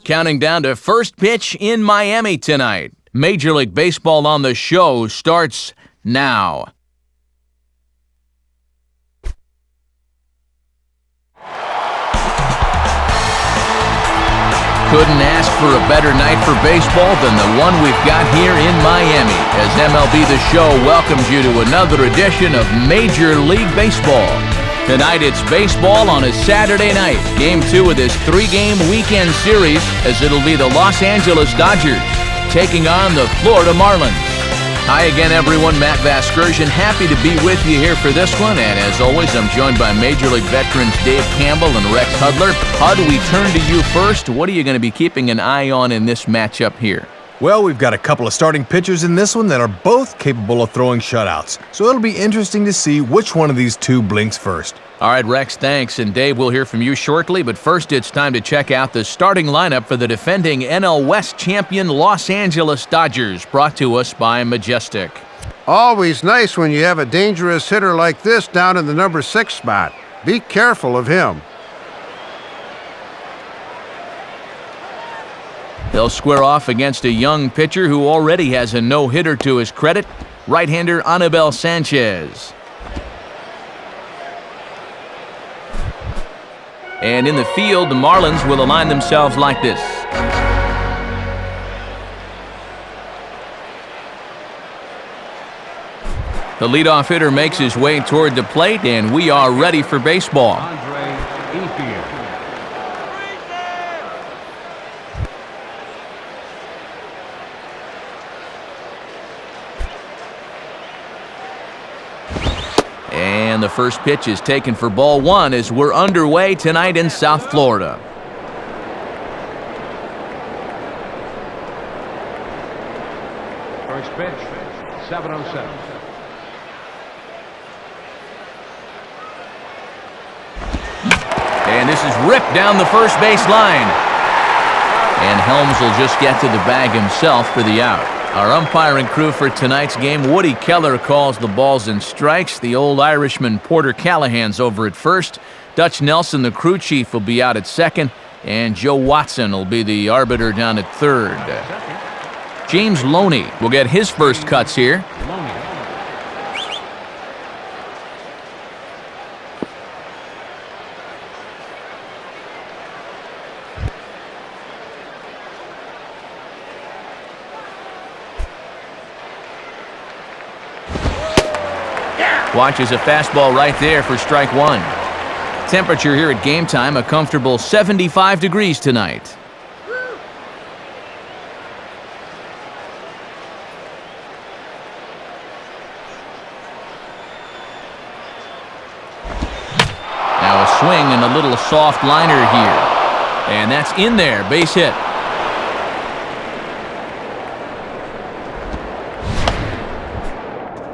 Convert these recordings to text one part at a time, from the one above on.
counting down to first pitch in Miami tonight. Major League Baseball on the show starts now. Couldn't ask for a better night for baseball than the one we've got here in Miami, as MLB The Show welcomes you to another edition of Major League Baseball. Tonight it's baseball on a Saturday night. Game 2 of this 3-game weekend series, as it'll be the Los Angeles Dodgers taking on the Florida Marlins. Hi again, everyone. Matt Vasgersian, happy to be with you here for this one. And as always, I'm joined by Major League veterans Dave Campbell and Rex Hudler. Hud, we turn to you first. What are you going to be keeping an eye on in this matchup here? Well, we've got a couple of starting pitchers in this one that are both capable of throwing shutouts. So it'll be interesting to see which one of these two blinks first. All right, Rex, thanks. And Dave, we'll hear from you shortly. But first, it's time to check out the starting lineup for the defending NL West champion Los Angeles Dodgers, brought to us by Majestic. Always nice when you have a dangerous hitter like this down in the number 6 spot. Be careful of him. They'll square off against a young pitcher who already has a no-hitter to his credit, right-hander Anibal Sanchez. And in the field, the Marlins will align themselves like this. The leadoff hitter makes his way toward the plate, and we are ready for baseball. And the first pitch is taken for ball 1 as we're underway tonight in South Florida. First pitch, 7:07. And this is ripped down the first base line. And Helms will just get to the bag himself for the out. Our umpiring crew for tonight's game, Woody Keller calls the balls and strikes. The old Irishman Porter Callahan's over at first. Dutch Nelson, the crew chief, will be out at second. And Joe Watson will be the arbiter down at third. James Loney will get his first cuts here. Watches a fastball right there for strike 1. Temperature here at game time, a comfortable 75 degrees tonight. Now a swing and a little soft liner here. And that's in there, base hit.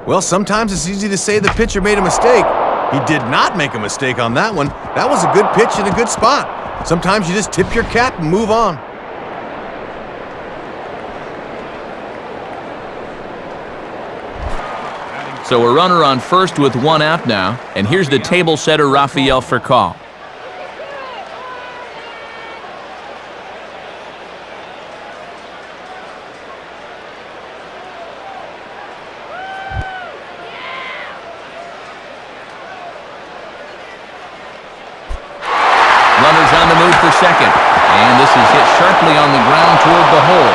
Well, sometimes it's easy to say the pitcher made a mistake. He did not make a mistake on that one. That was a good pitch in a good spot. Sometimes you just tip your cap and move on. So a runner on first with 1 out now. And here's the table setter, Rafael Furcal. Runners on the move for second. And this is hit sharply on the ground toward the hole.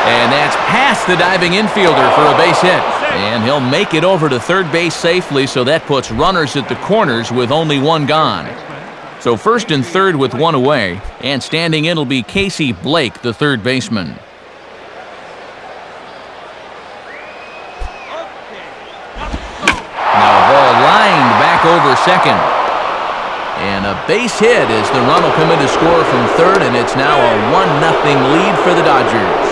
And that's past the diving infielder for a base hit. And he'll make it over to third base safely, so that puts runners at the corners with only 1 gone. So first and third with 1 away. And standing in will be Casey Blake, the third baseman. Now a ball lined back over second. And a base hit as the run will come in to score from third, and it's now a 1-0 lead for the Dodgers.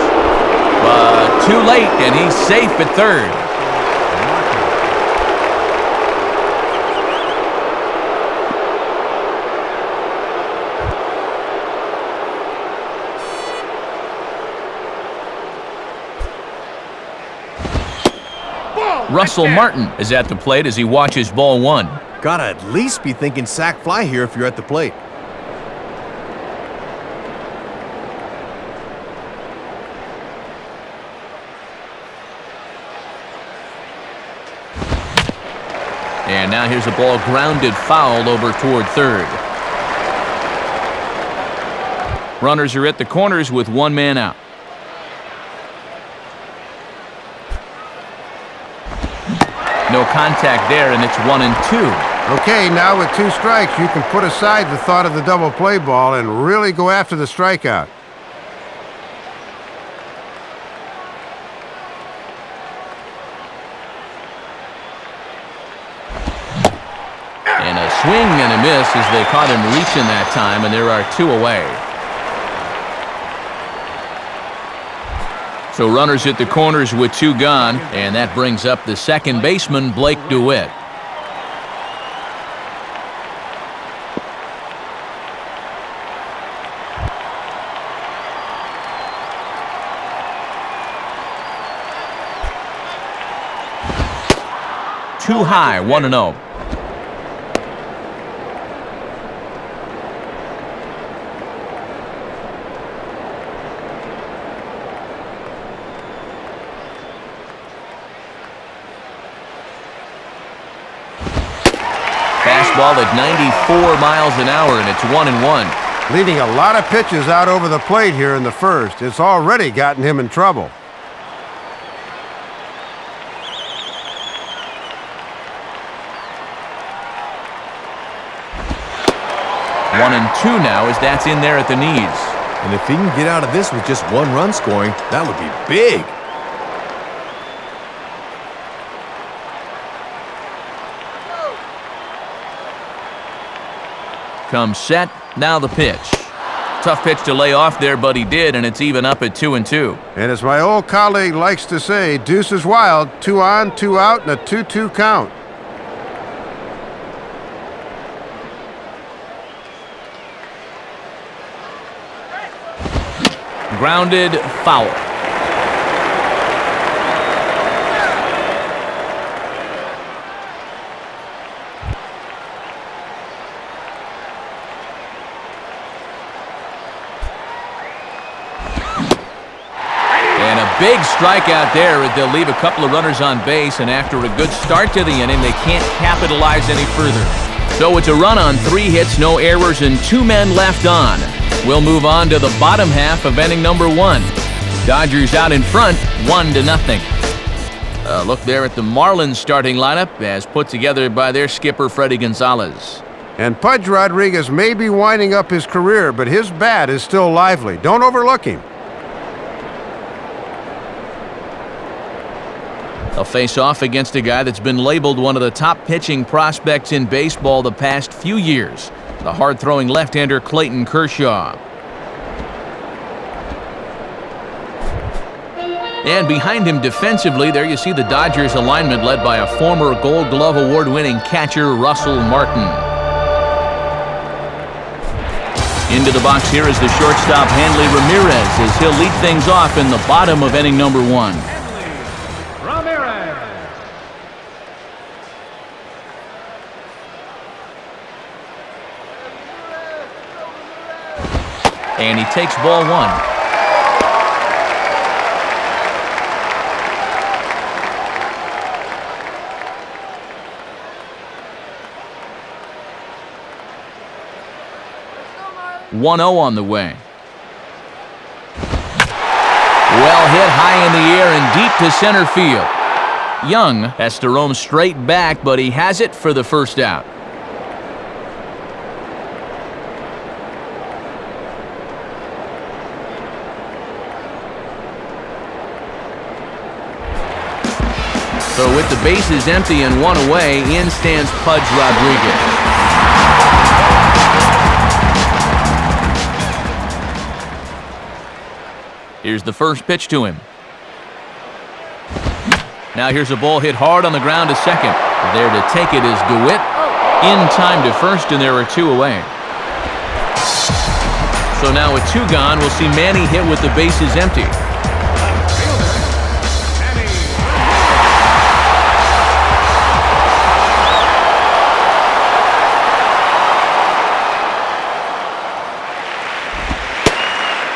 But too late, and he's safe at third. Russell Martin is at the plate as he watches ball 1. Gotta at least be thinking sac fly here if you're at the plate. And now here's a ball grounded foul over toward third. Runners are at the corners with one man out. No contact there, and it's 1-2. Okay, now with 2 strikes, you can put aside the thought of the double play ball and really go after the strikeout. And a swing and a miss as they caught him reaching that time, and there are 2 away. So runners at the corners with 2 gone, and that brings up the second baseman, Blake DeWitt. Too high, 1-0. Fastball at 94 miles an hour, and it's 1-1. Leading a lot of pitches out over the plate here in the first. It's already gotten him in trouble. One and two now as that's in there at the knees. And if he can get out of this with just 1 run scoring, that would be big. Comes set, now the pitch. Tough pitch to lay off there, but he did, and it's even up at 2-2. And as my old colleague likes to say, deuce is wild, 2 on, 2 out, and a 2-2 count. Grounded, foul. And a big strikeout there. They'll leave a couple of runners on base, and after a good start to the inning, they can't capitalize any further. So it's a run on 3 hits, no errors, and 2 men left on. We'll move on to the bottom half of inning number 1. Dodgers out in front, 1-0. Look there at the Marlins starting lineup as put together by their skipper, Freddie Gonzalez. And Pudge Rodriguez may be winding up his career, but his bat is still lively. Don't overlook him. They'll face off against a guy that's been labeled one of the top pitching prospects in baseball the past few years, the hard-throwing left-hander Clayton Kershaw. And behind him defensively, there you see the Dodgers alignment led by a former Gold Glove Award-winning catcher Russell Martin. Into the box here is the shortstop Hanley Ramirez as he'll lead things off in the bottom of inning number 1. And he takes ball 1. One 1-0 on the way. Well hit high in the air and deep to center field. Young has to roam straight back, but he has it for the first out. So with the bases empty and 1 away, in stands Pudge Rodriguez. Here's the first pitch to him. Now here's a ball hit hard on the ground to second. There to take it is DeWitt. In time to first, and there are 2 away. So now with 2 gone, we'll see Manny hit with the bases empty.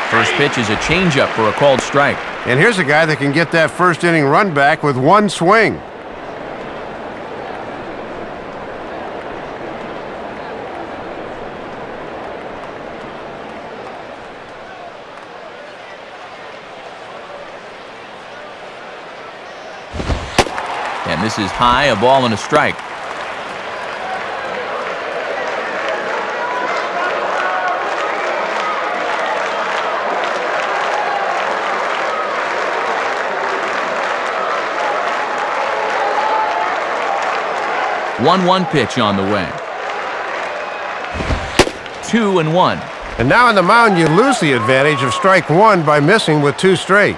First pitch is a changeup for a called strike. And here's a guy that can get that first inning run back with 1 swing. And this is high, a ball and a strike. One pitch on the way. 2-1. And now on the mound, you lose the advantage of strike one by missing with 2 straight.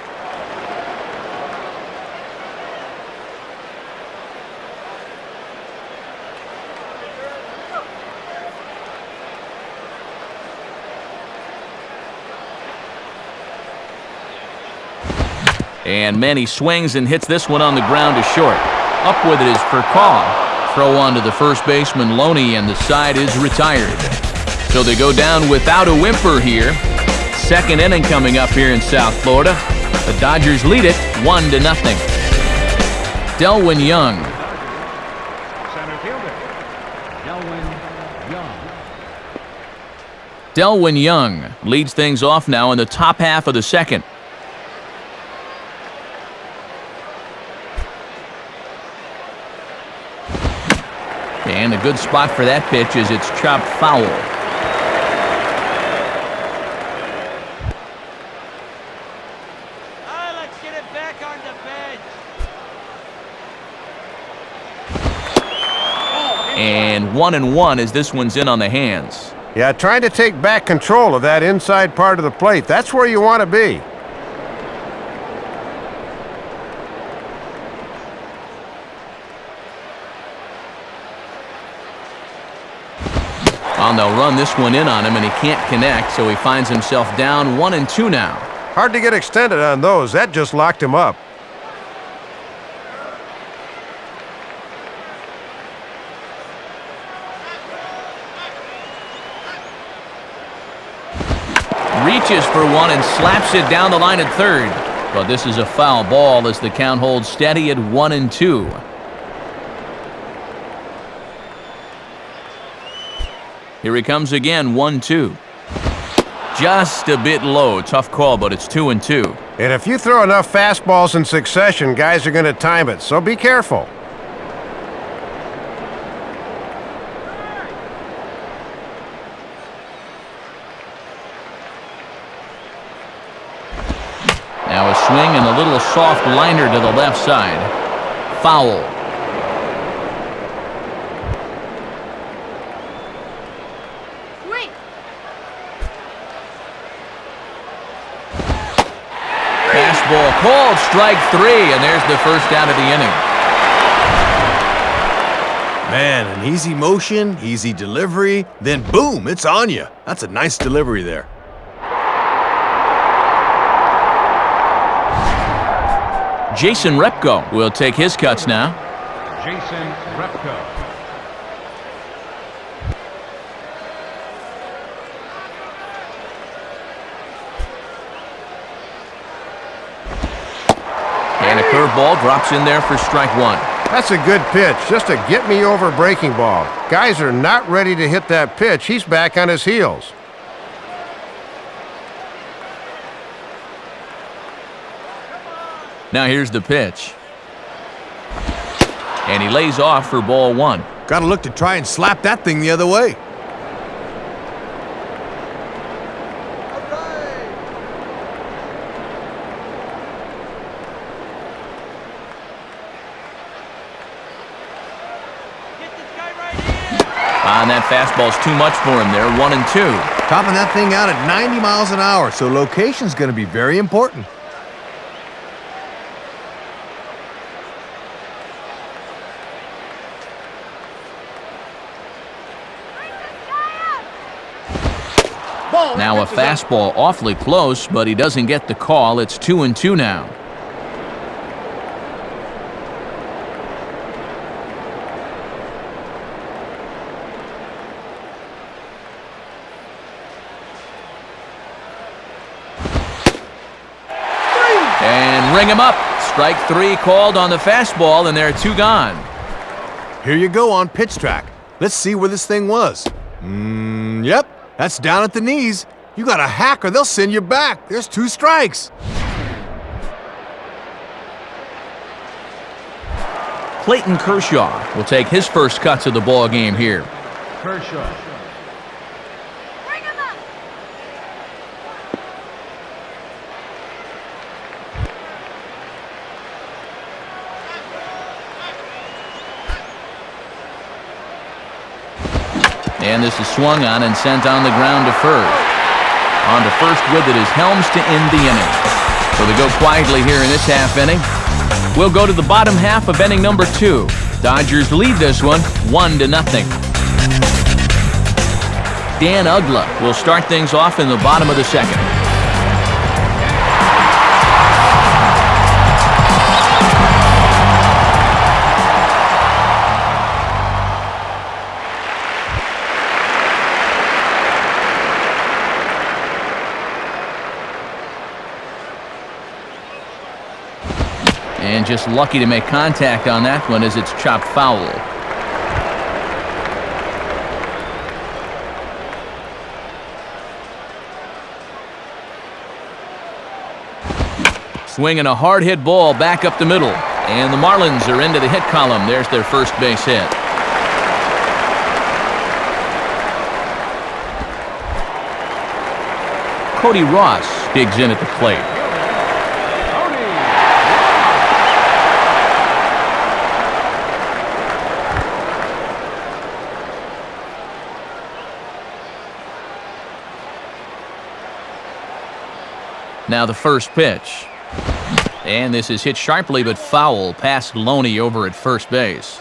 And Manny swings and hits this one on the ground to short. Up with it is Furcaw. Throw on to the first baseman, Loney, and the side is retired. So they go down without a whimper here. Second inning coming up here in South Florida. The Dodgers lead it 1-0. Delwyn Young. Center fielder, Delwyn Young. Delwyn Young leads things off now in the top half of the second. And a good spot for that pitch as it's chopped foul. Let's get it back on the bench. And 1-1 as this one's in on the hands. Yeah, trying to take back control of that inside part of the plate. That's where you want to be. And they'll run this one in on him, and he can't connect, so he finds himself down 1-2 now. Hard to get extended on those. That just locked him up. Reaches for one and slaps it down the line at third. But this is a foul ball as the count holds steady at 1-2. Here he comes again, 1-2. Just a bit low. Tough call, but it's 2-2. And if you throw enough fastballs in succession, guys are going to time it, so be careful. Now a swing and a little soft liner to the left side. Foul. Fastball called, strike 3, and there's the first out of the inning. Man, an easy motion, easy delivery, then boom, it's on you. That's a nice delivery there. Jason Repko will take his cuts now. Jason Repko. And a curveball drops in there for strike 1. That's a good pitch, just a get-me-over breaking ball. Guys are not ready to hit that pitch. He's back on his heels. Now here's the pitch. And he lays off for ball 1. Gotta look to try and slap that thing the other way. And that fastball's too much for him there, 1-2. Topping that thing out at 90 miles an hour, so location's gonna be very important. Now a fastball awfully close, but he doesn't get the call. It's 2-2 now. And ring him up. Strike 3 called on the fastball, and there are 2 gone. Here you go on pitch track. Let's see where this thing was. Yep, that's down at the knees. You got a hack or they'll send you back. There's 2 strikes. Clayton Kershaw will take his first cuts of the ball game here. Kershaw. Bring him up. And this is swung on and sent on the ground to first. On to first with it is Helms to end the inning. So they go quietly here in this half inning. We'll go to the bottom half of inning number 2. Dodgers lead this one 1-0. Dan Uggla will start things off in the bottom of the second. And just lucky to make contact on that one as it's chopped foul. Swinging a hard hit ball back up the middle. And the Marlins are into the hit column. There's their first base hit. Cody Ross digs in at the plate. Now the first pitch. And this is hit sharply but foul past Loney over at first base.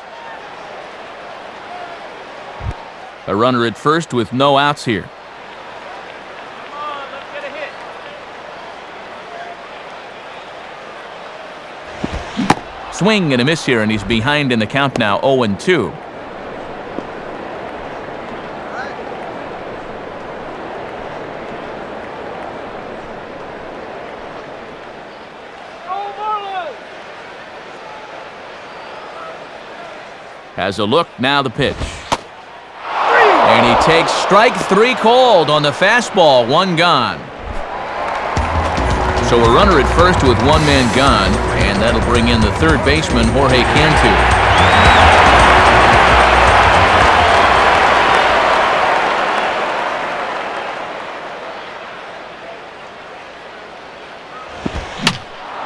A runner at first with no outs here. Come on, let's get a hit. Swing and a miss here, and he's behind in the count now, 0-2. Has a look, now the pitch. And he takes strike 3 called on the fastball, 1 gone. So a runner at first with 1 man gone, and that'll bring in the third baseman, Jorge Cantu.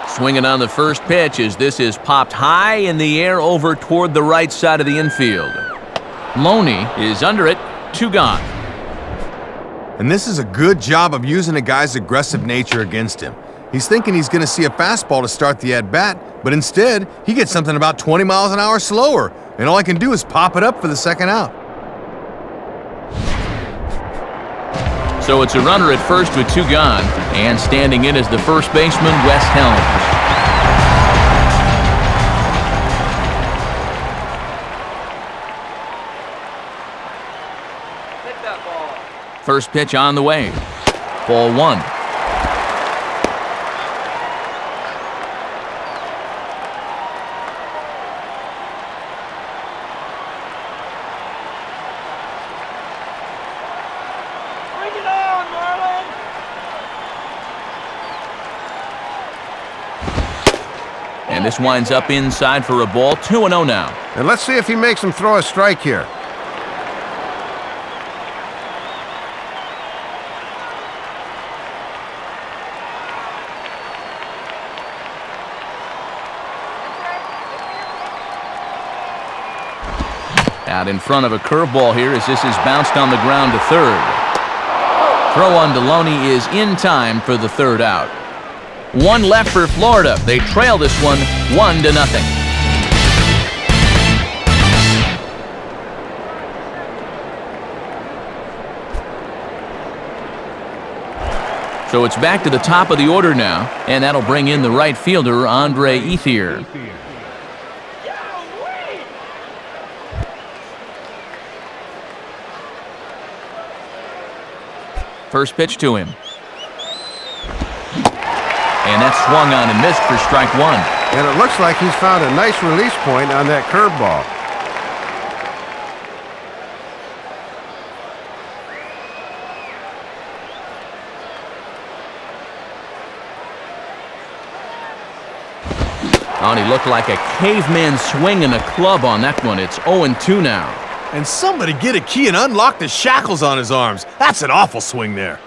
Swinging on the first pitch as this is popped high in the air over toward the right side of the infield. Loney is under it, 2 gone. And this is a good job of using a guy's aggressive nature against him. He's thinking he's going to see a fastball to start the at-bat, but instead, he gets something about 20 miles an hour slower, and all I can do is pop it up for the second out. So it's a runner at first with 2 gone, and standing in is the first baseman, Wes Helms. Hit that ball. First pitch on the way. Ball 1. Bring it on, Marlins. And this winds up inside for a ball, 2-0 now. And let's see if he makes him throw a strike here. Out in front of a curveball here as this is bounced on the ground to third. Throw on to Loney is in time for the third out. 1 left for Florida. They trail this one 1-0. So it's back to the top of the order now, and that'll bring in the right fielder, Andre Ethier. First pitch to him. And that's swung on and missed for strike 1. And it looks like he's found a nice release point on that curveball. Oh, and he looked like a caveman swinging a club on that one. It's 0-2 now. And somebody get a key and unlock the shackles on his arms. That's an awful swing there.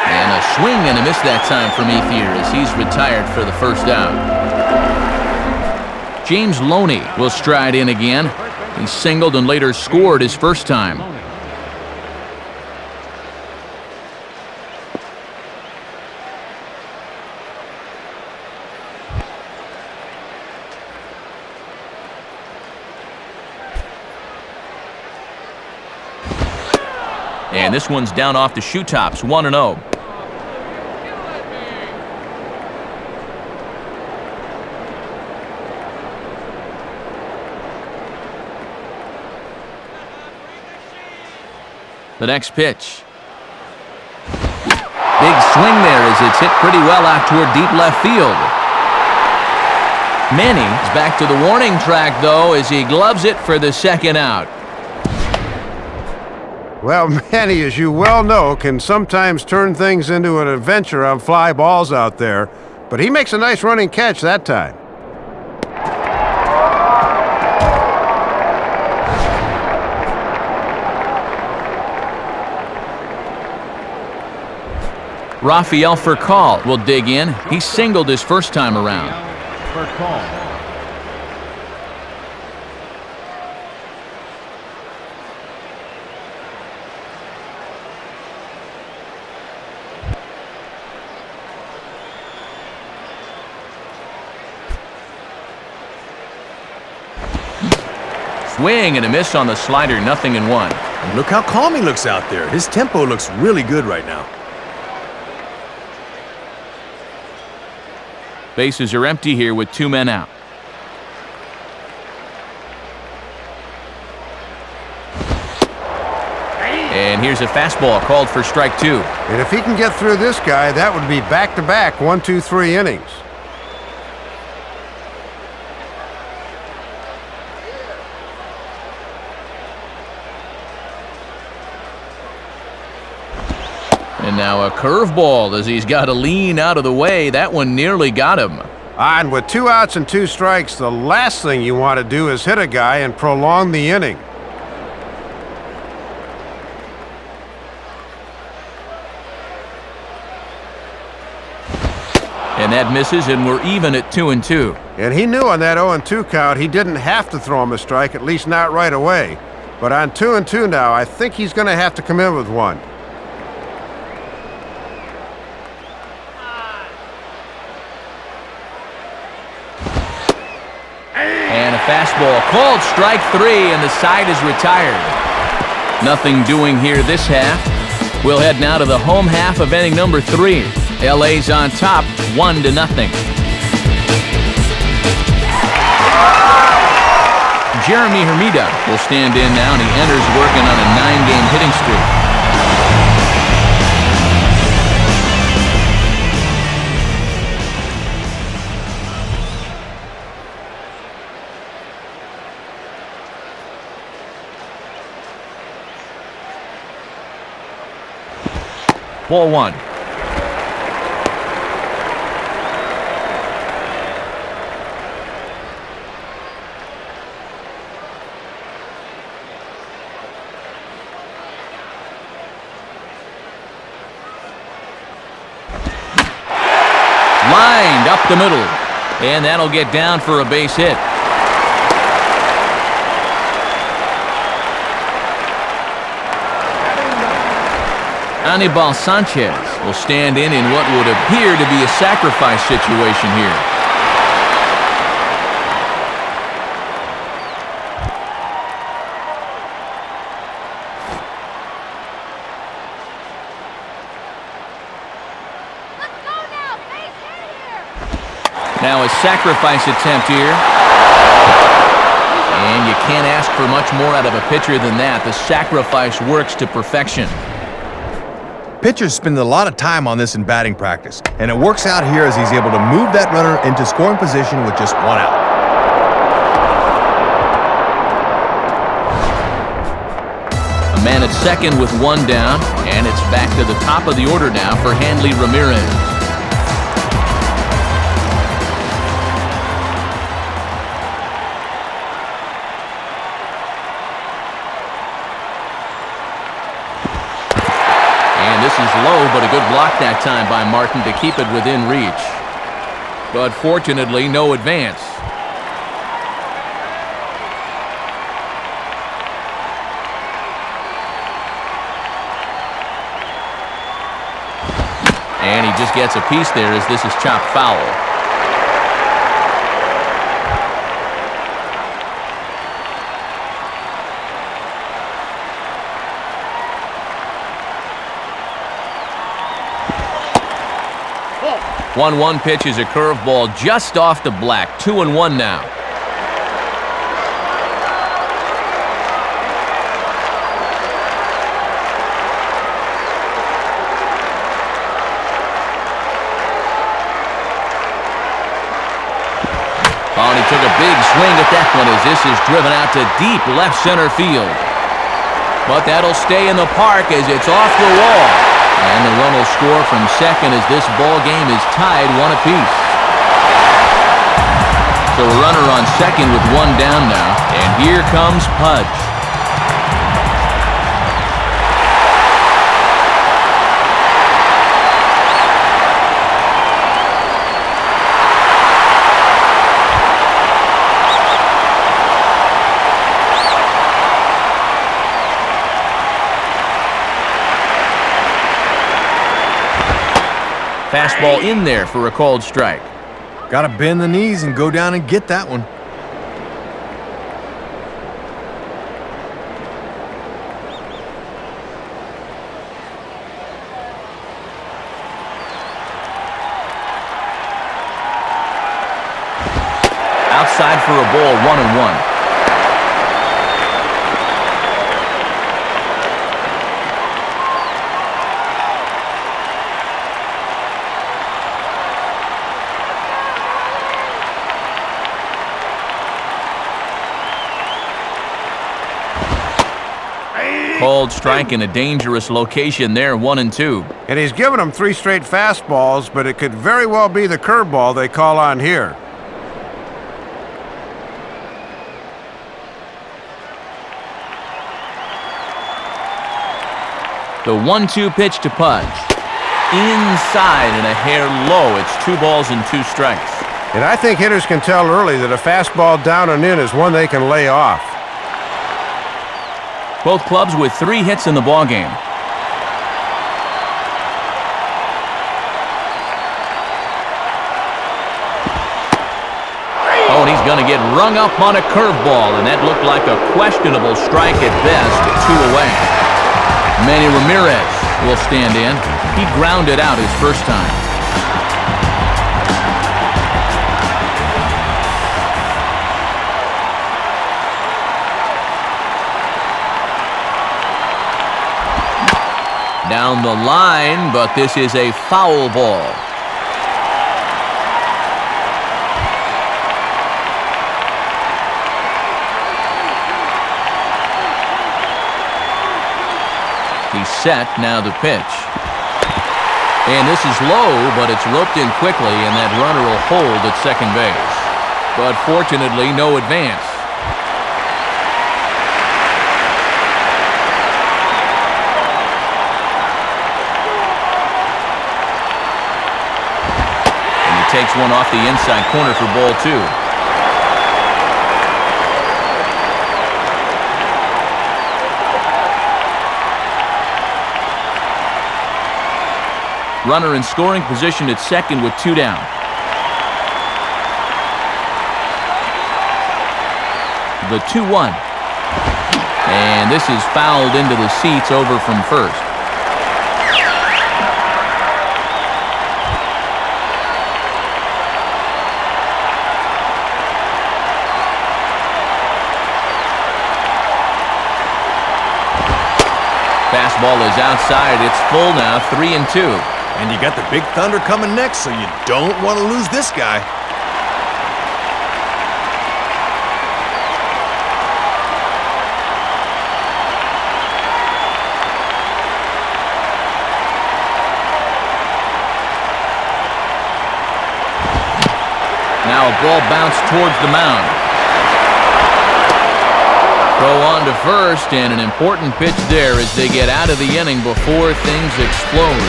And a swing and a miss that time from Ethier as he's retired for the first out. James Loney will stride in again. He singled and later scored his first time. And this one's down off the shoe tops, 1-0. The next pitch. Big swing there as it's hit pretty well out toward deep left field. Manny's back to the warning track, though, as he gloves it for the second out. Well, Manny, as you well know, can sometimes turn things into an adventure on fly balls out there, but he makes a nice running catch that time. Rafael Furcal will dig in. He singled his first time around. Furcal. Swing and a miss on the slider, 0-1. And look how calm he looks out there. His tempo looks really good right now. Bases are empty here with 2 men out. And here's a fastball called for strike 2. And if he can get through this guy, that would be back-to-back 1, 2, 3 innings. And now a curveball as he's got to lean out of the way. That one nearly got him. And with 2 outs and 2 strikes, the last thing you want to do is hit a guy and prolong the inning. And that misses, and we're even at 2-2. And he knew on that 0-2 count he didn't have to throw him a strike, at least not right away. But on 2-2 now, I think he's going to have to come in with one. And a fastball called strike 3, and the side is retired. Nothing doing here this half. We'll head now to the home half of inning number 3. LA's on top, 1-0. Jeremy Hermida will stand in now, and he enters working on a 9-game hitting streak. Ball 1. Lined up the middle, and that'll get down for a base hit. Anibal Sanchez will stand in what would appear to be a sacrifice situation here. Now a sacrifice attempt here. And you can't ask for much more out of a pitcher than that. The sacrifice works to perfection. Pitchers spend a lot of time on this in batting practice, and it works out here as he's able to move that runner into scoring position with just 1 out. A man at second with one down, and it's back to the top of the order now for Hanley Ramirez. And this is low, but a good block that time by Martin to keep it within reach. But fortunately, no advance. And he just gets a piece there as this is chopped foul. Oh. 1-1 pitch is a curveball just off the black. 2-1 now. Oh, and he took a big swing at that one as this is driven out to deep left center field. But that'll stay in the park as it's off the wall. And the run will score from second as this ball game is tied 1 apiece. So a runner on second with one down now. And here comes Pudge. Fastball in there for a called strike. Got to bend the knees and go down and get that one. Outside for a ball, 1-1. Called strike in a dangerous location there, 1-2. And he's given them 3 straight fastballs, but it could very well be the curveball they call on here. The 1-2 pitch to Pudge. Inside and a hair low. It's 2 balls and 2 strikes. And I think hitters can tell early that a fastball down and in is one they can lay off. Both clubs with 3 hits in the ballgame. Oh, and he's going to get rung up on a curveball, and that looked like a questionable strike at best. 2 away. Manny Ramirez will stand in. He grounded out his first time. Down the line, but this is a foul ball. He's set, now the pitch. And this is low, but it's roped in quickly, and that runner will hold at second base. But fortunately, no advance. Takes one off the inside corner for ball 2. Runner in scoring position at second with 2 down. The 2-1. And this is fouled into the seats over from first. Fastball is outside. It's full now, 3-2. And you got the big thunder coming next, so you don't want to lose this guy. ball bounced towards the mound. Throw on to first, and an important pitch there as they get out of the inning before things explode.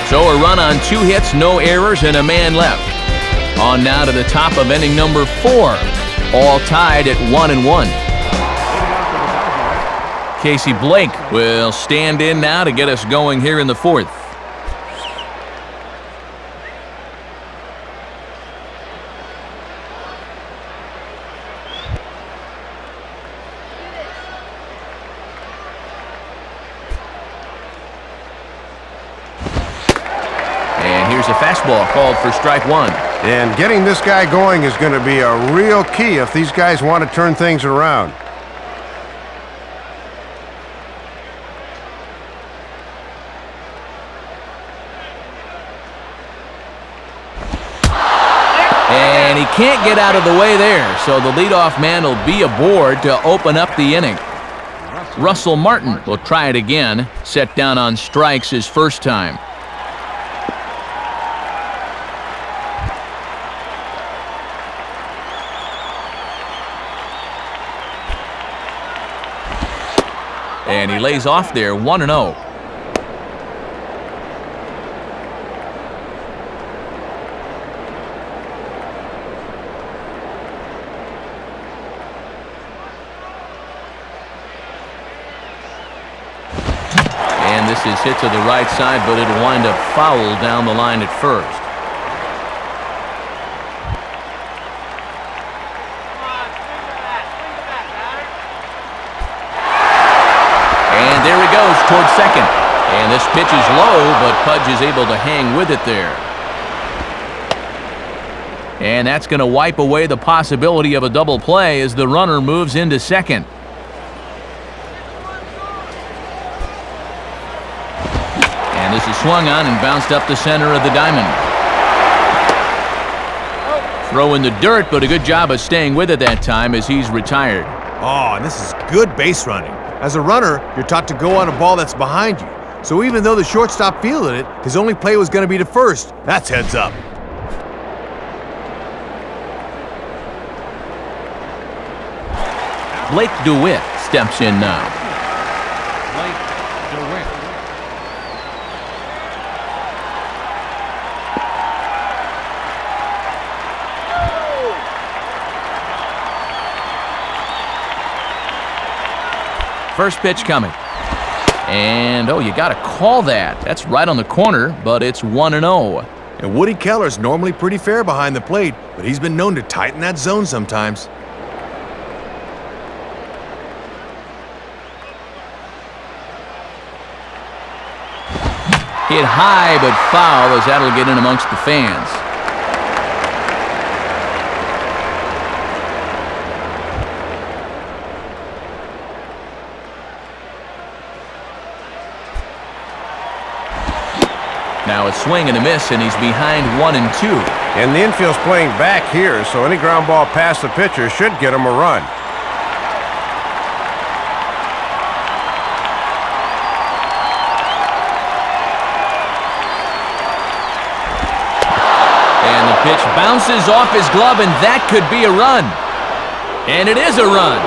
So a run on 2 hits, no errors, and a man left. On now to the top of inning number 4, all tied at 1-1. Casey Blake will stand in now to get us going here in the 4th. And here's a fastball called for strike 1. And getting this guy going is going to be a real key if these guys want to turn things around. And he can't get out of the way there, so the leadoff man will be aboard to open up the inning. Russell Martin will try it again, set down on strikes his first time. And he lays off there, 1-0. And this is hit to the right side, but it'll wind up foul down the line at first. And there he goes towards second. And this pitch is low, but Pudge is able to hang with it there. And that's going to wipe away the possibility of a double play as the runner moves into second. And this is swung on and bounced up the center of the diamond. Throw in the dirt, but a good job of staying with it that time as he's retired. Oh, and this is good base running. As a runner, you're taught to go on a ball that's behind you. So even though the shortstop fielded it, his only play was going to be to first. That's heads up. Blake DeWitt steps in now. Blake DeWitt. First pitch coming. And, oh, you got to call that. That's right on the corner, but it's 1-0. And Woody Keller's normally pretty fair behind the plate, but he's been known to tighten that zone sometimes. Hit high, but foul as that'll get in amongst the fans. Now a swing and a miss, and he's behind 1-2. And the infield's playing back here, so any ground ball past the pitcher should get him a run. And the pitch bounces off his glove, and that could be a run. And it is a run.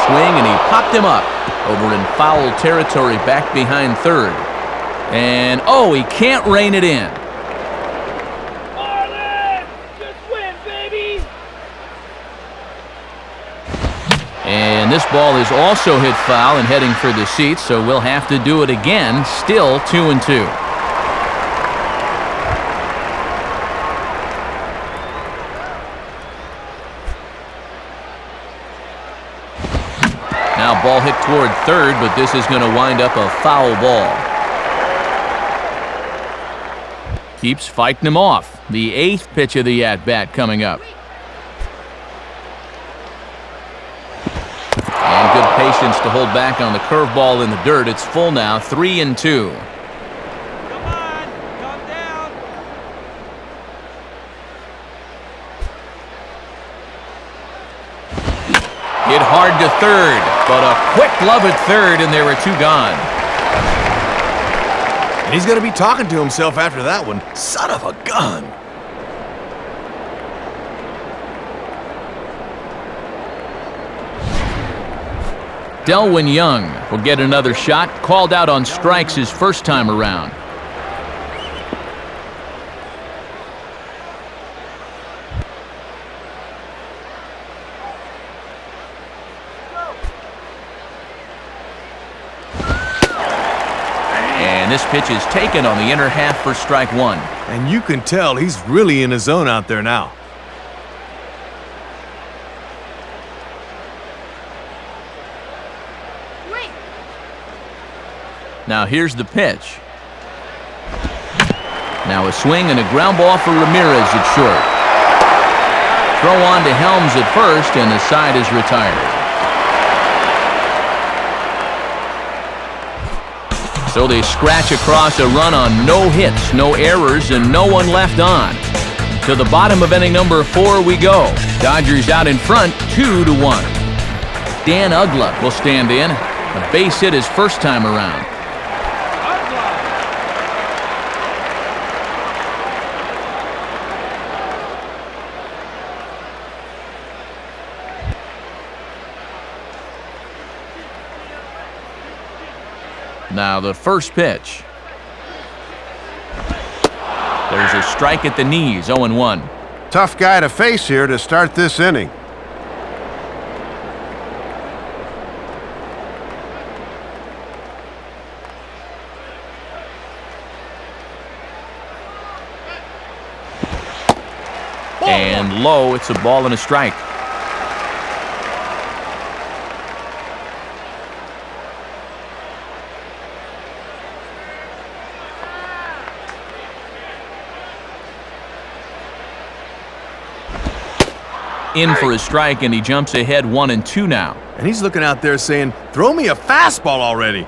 Swing, and he popped him up over in foul territory back behind third. And, oh, he can't rein it in. Marlins! Just win, baby! And this ball is also hit foul and heading for the seats, so we'll have to do it again. Still 2-2. Now ball hit toward third, but this is going to wind up a foul ball. Keeps fighting him off. The 8th pitch of the at-bat coming up. And good patience to hold back on the curveball in the dirt. It's full now, 3-2. Come on, calm down. Hit hard to third, but a quick glove at third, and there were two gone. And he's going to be talking to himself after that one. Son of a gun! Delwyn Young will get another shot, called out on strikes his first time around. And this pitch is taken on the inner half for strike one. And you can tell he's really in his zone out there now. Now here's the pitch. Now a swing and a ground ball for Ramirez at short. Throw on to Helms at first, and the side is retired. So they scratch across a run on no hits, no errors, and no one left on. To the bottom of inning number 4 we go. Dodgers out in front, 2-1. Dan Uggla will stand in. A base hit his first time around. Now the first pitch. There's a strike at the knees, 0-1. Tough guy to face here to start this inning. And low, it's a ball and a strike. In for a strike, and he jumps ahead 1-2 now. And he's looking out there saying, throw me a fastball already.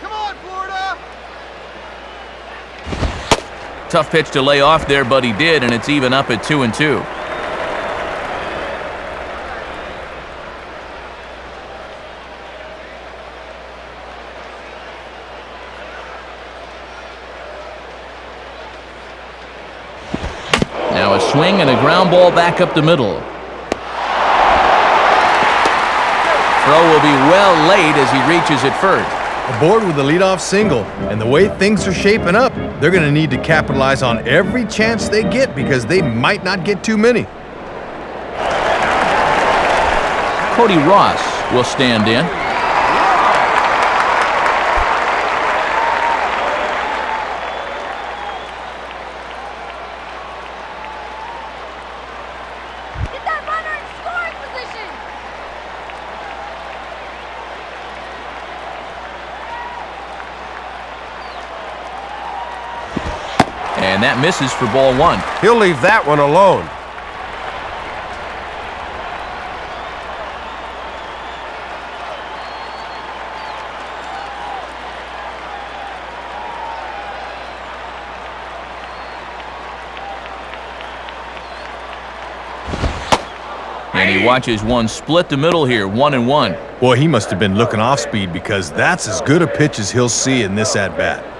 Come on, Florida! Tough pitch to lay off there, but he did, and it's even up at 2-2. Now a swing and a ground ball back up the middle. Throw will be well late as he reaches it first. Aboard with the leadoff single, and the way things are shaping up, they're going to need to capitalize on every chance they get because they might not get too many. Cody Ross will stand in. And that misses for ball one. He'll leave that one alone. And he watches one split the middle here, 1-1. Boy, he must have been looking off speed because that's as good a pitch as he'll see in this at-bat.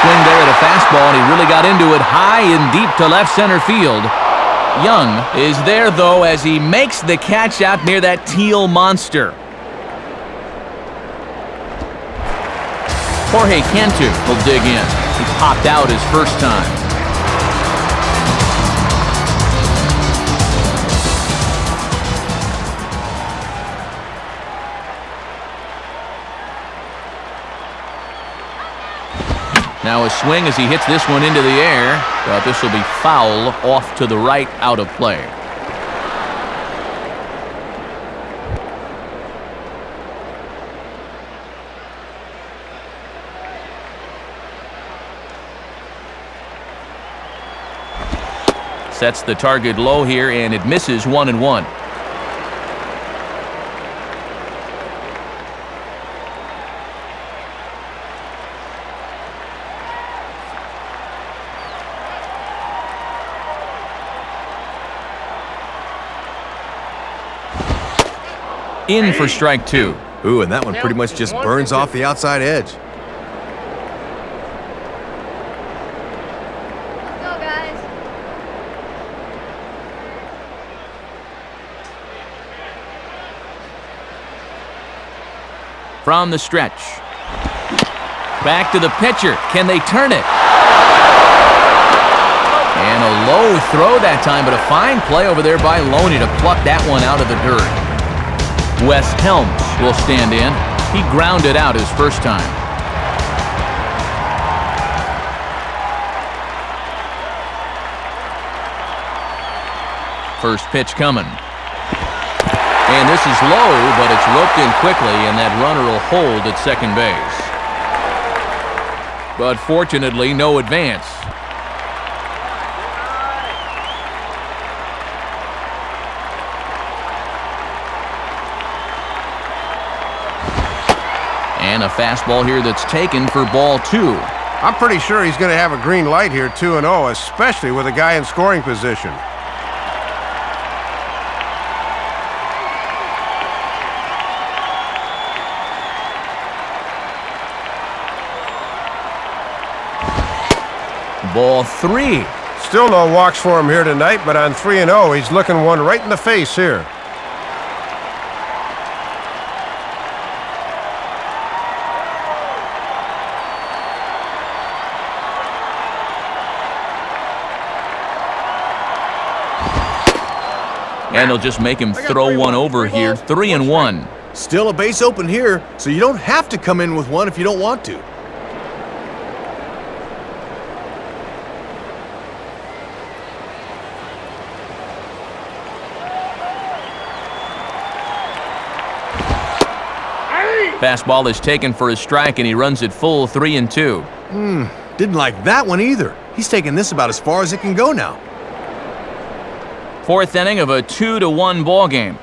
Swing there at a fastball, and he really got into it high and deep to left center field. Young is there, though, as he makes the catch out near that teal monster. Jorge Cantu will dig in. He popped out his first time. Now a swing as he hits this one into the air, but this will be foul off to the right, out of play. Sets the target low here, and it misses 1-1. In for strike 2. Ooh, and that one pretty much just burns off the outside edge. Go, guys. From the stretch. Back to the pitcher. Can they turn it? And a low throw that time, but a fine play over there by Loney to pluck that one out of the dirt. Wes Helms will stand in. He grounded out his first time. First pitch coming. And this is low, but it's roped in quickly, and that runner will hold at second base. But fortunately, no advance. And a fastball here that's taken for ball 2. I'm pretty sure he's going to have a green light here, 2-0, especially with a guy in scoring position. Ball 3. Still no walks for him here tonight, but on 3-0, he's looking one right in the face here. And they'll just make him throw one over here. 3-1. Still a base open here, so you don't have to come in with one if you don't want to. Fastball is taken for a strike, and he runs it full 3-2. Didn't like that one either. He's taking this about as far as it can go now. Fourth inning of a 2-1 ball game.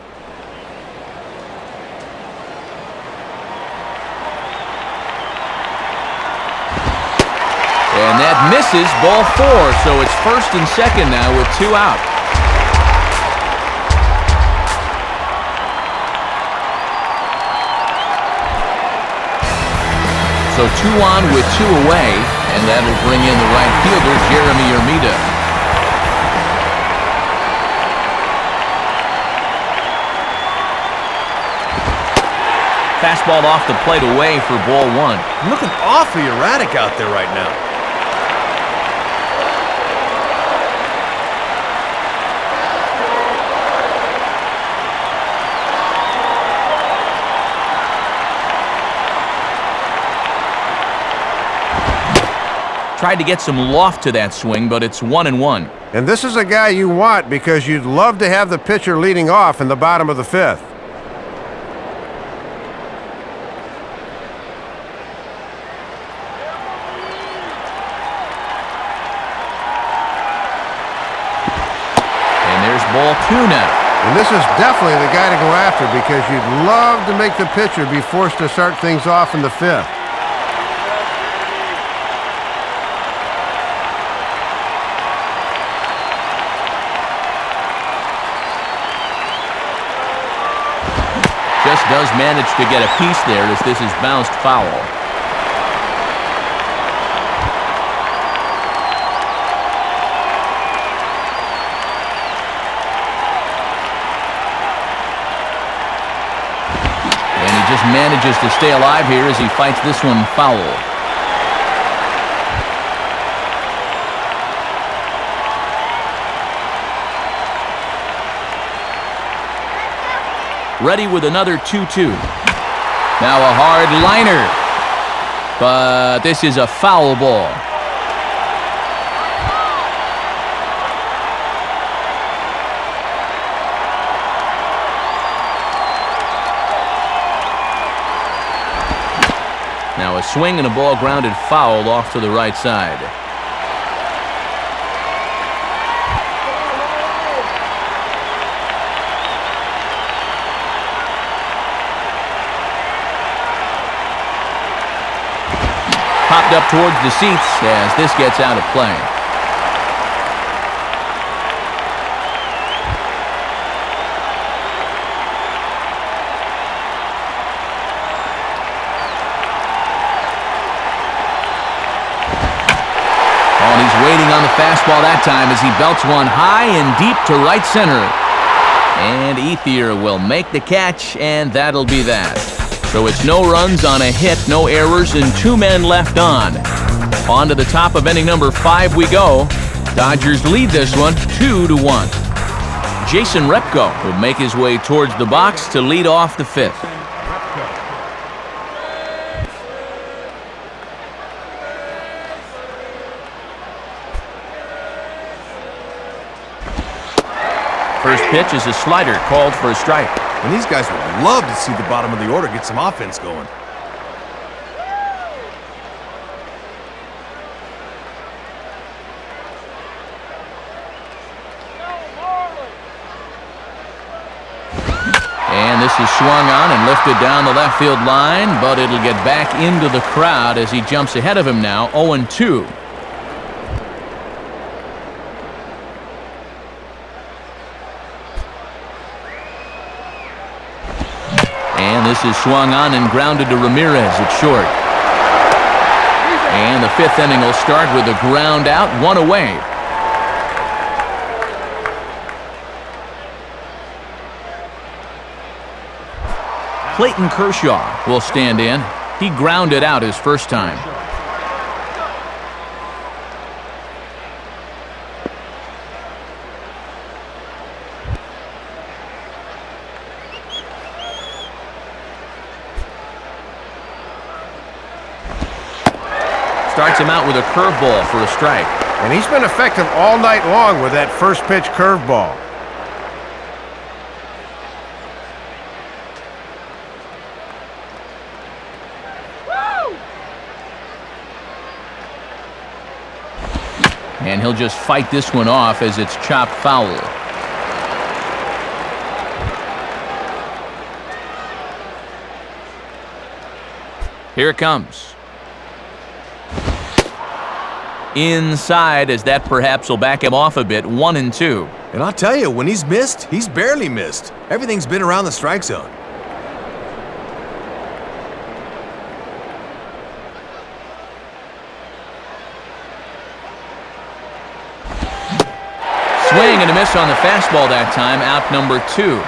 And that misses, ball 4, so it's first and second now with 2 out. So 2 on with 2 away, and that'll bring in the right fielder, Jeremy Armida. Fastball off the plate away for ball 1. Looking awfully erratic out there right now. Tried to get some loft to that swing, but it's 1-1. And this is a guy you want because you'd love to have the pitcher leading off in the bottom of the 5th. And there's ball 2 now. And this is definitely the guy to go after because you'd love to make the pitcher be forced to start things off in the 5th. Just does manage to get a piece there as this is bounced foul. And he just manages to stay alive here as he fights this one foul. Ready with another 2-2. Now a hard liner. But this is a foul ball. Now a swing and a ball grounded foul off to the right side. Popped up towards the seats as this gets out of play. Oh, and he's waiting on the fastball that time as he belts one high and deep to right center. And Ethier will make the catch, and that'll be that. So it's no runs on a hit, no errors, and 2 men left on. On to the top of inning number 5 we go. Dodgers lead this one 2-1. Jason Repko will make his way towards the box to lead off the 5th. First pitch is a slider called for a strike. And these guys would love to see the bottom of the order get some offense going. And this is swung on and lifted down the left field line, but it'll get back into the crowd as he jumps ahead of him now, 0-2. And this is swung on and grounded to Ramirez at short. And the 5th inning will start with a ground out, 1 away. Clayton Kershaw will stand in. He grounded out his first time. Starts him out with a curveball for a strike. And he's been effective all night long with that first pitch curveball. And he'll just fight this one off as it's chopped foul. Here it comes. Inside, as that perhaps will back him off a bit, 1-2. And I'll tell you, when he's missed, he's barely missed. Everything's been around the strike zone. Swing and a miss on the fastball that time, out number 2.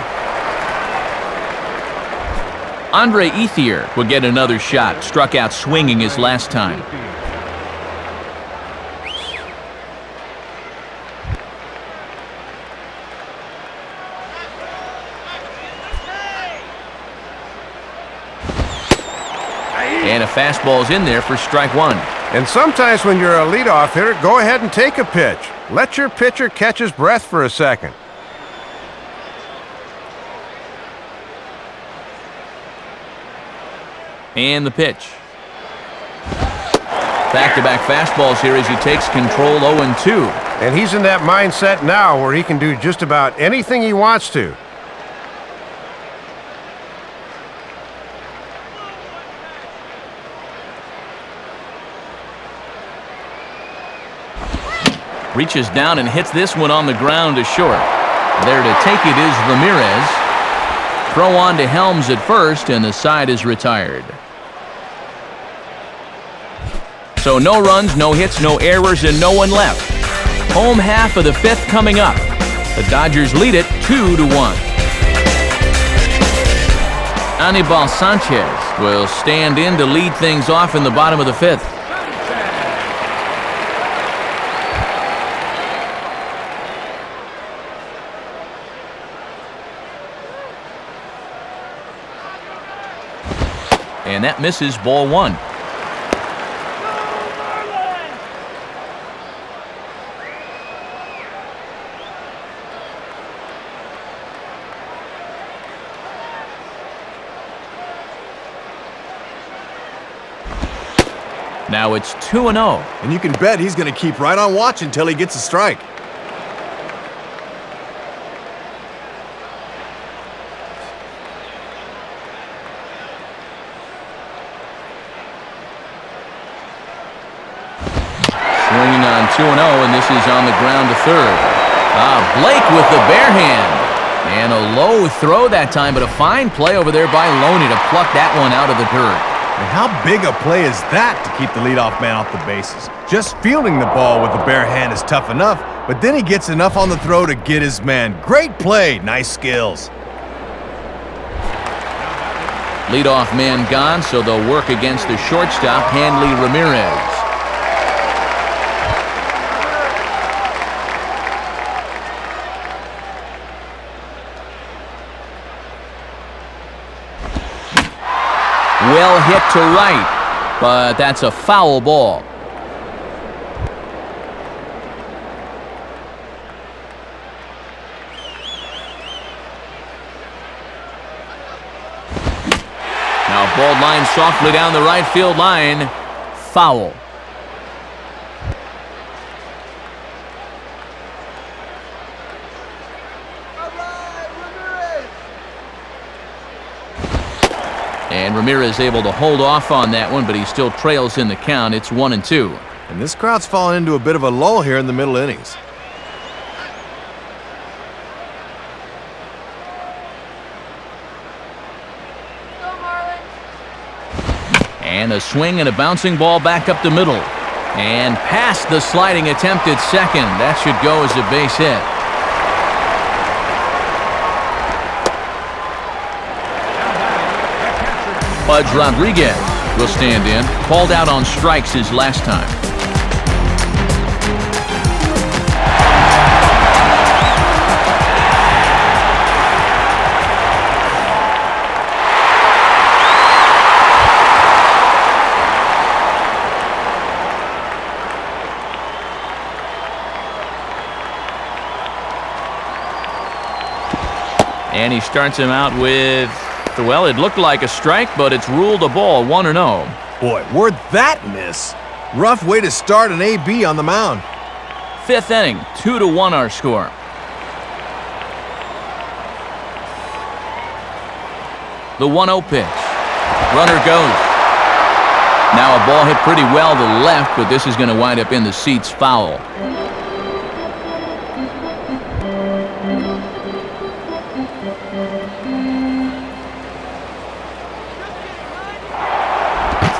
Andre Ethier would get another shot, struck out swinging his last time. And a fastball's in there for strike 1. And sometimes when you're a leadoff hitter, go ahead and take a pitch. Let your pitcher catch his breath for a second. And the pitch. Back-to-back fastballs here as he takes control, 0-2. And he's in that mindset now where he can do just about anything he wants to. Reaches down and hits this one on the ground to short. There to take it is Ramirez. Throw on to Helms at first, and the side is retired. So no runs, no hits, no errors, and no one left. Home half of the 5th coming up. The Dodgers lead it 2-1. Anibal Sanchez will stand in to lead things off in the bottom of the 5th. And that misses, ball 1. Now it's 2-0. And you can bet he's going to keep right on watching until he gets a strike. Swinging on 2-0, and this is on the ground to third. Blake with the bare hand. And a low throw that time, but a fine play over there by Loney to pluck that one out of the dirt. And how big a play is that to keep the leadoff man off the bases? Just fielding the ball with the bare hand is tough enough, but then he gets enough on the throw to get his man. Great play, nice skills. Leadoff man gone, so they'll work against the shortstop, Hanley Ramirez. Well hit to right, but that's a foul ball. Now ball line softly down the right field line. Foul. And Ramirez able to hold off on that one, but he still trails in the count. It's 1-2. And this crowd's fallen into a bit of a lull here in the middle innings. Go Marlins! And a swing and a bouncing ball back up the middle. And past the sliding attempt at second. That should go as a base hit. Pudge Rodriguez will stand in. Called out on strikes his last time. And he starts him out with, well, it looked like a strike, but it's ruled a ball, 1-0. Boy, where'd that miss? Rough way to start an AB on the mound. Fifth inning, 2-1 our score. The 1-0 pitch. Runner goes. Now a ball hit pretty well to left, but this is going to wind up in the seats, foul.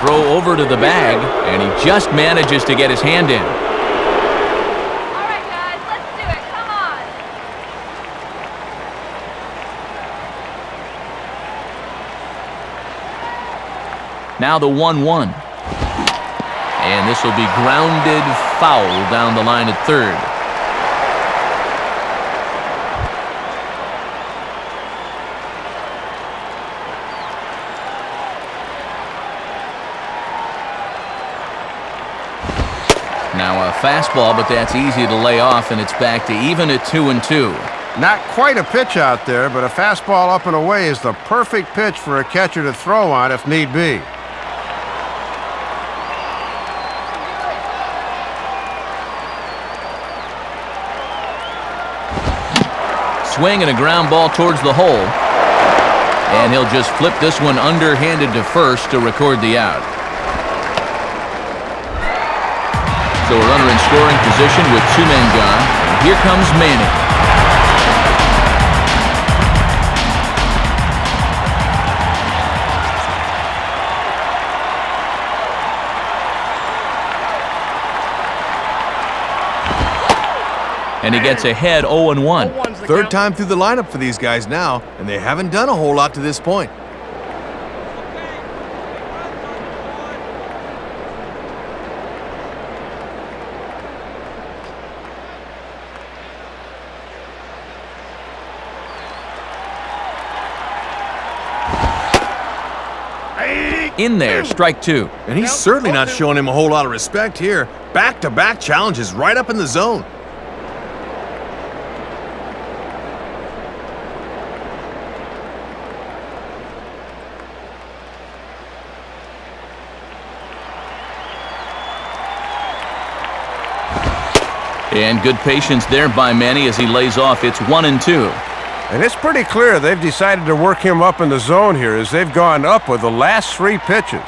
Throw over to the bag, and he just manages to get his hand in. All right, guys, let's do it. Come on. Now the 1-1. And this will be grounded foul down the line at third. Now a fastball, but that's easy to lay off, and it's back to even at 2-2. Not quite a pitch out there, but a fastball up and away is the perfect pitch for a catcher to throw on if need be. Swing and a ground ball towards the hole. And he'll just flip this one underhanded to first to record the out. So a runner in scoring position with two men gone. And here comes Manning. And he gets ahead 0-1. Third time through the lineup for these guys now, and they haven't done a whole lot to this point. In there, strike two. And he's certainly not showing him a whole lot of respect here. Back-to-back challenges right up in the zone. And good patience there by Manny as he lays off. It's 1-2. And it's pretty clear they've decided to work him up in the zone here as they've gone up with the last three pitches.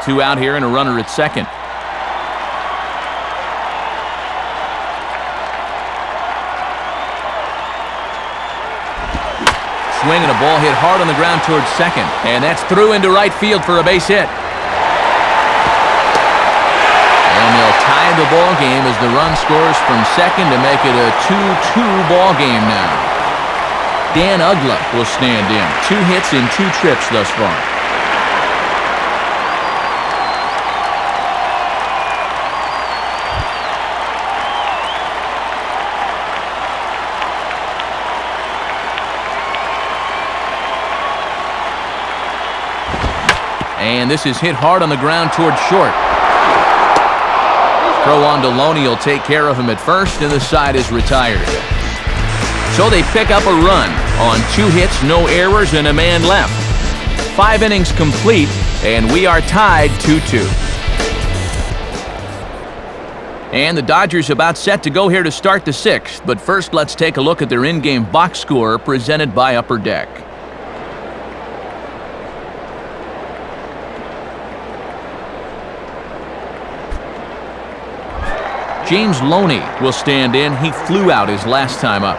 2 out here and a runner at second. Swing and a ball hit hard on the ground towards second. And that's through into right field for a base hit. And they'll tie the ball game as the run scores from second to make it a 2-2 ball game now. Dan Ugla will stand in. 2 hits in 2 trips thus far. And this is hit hard on the ground towards short. Throw on to Loney will take care of him at first, and the side is retired. So they pick up a run on 2 hits, no errors, and a man left. 5 innings complete, and we are tied 2-2. And the Dodgers about set to go here to start the 6th. But first, let's take a look at their in-game box score presented by Upper Deck. James Loney will stand in. He flew out his last time up.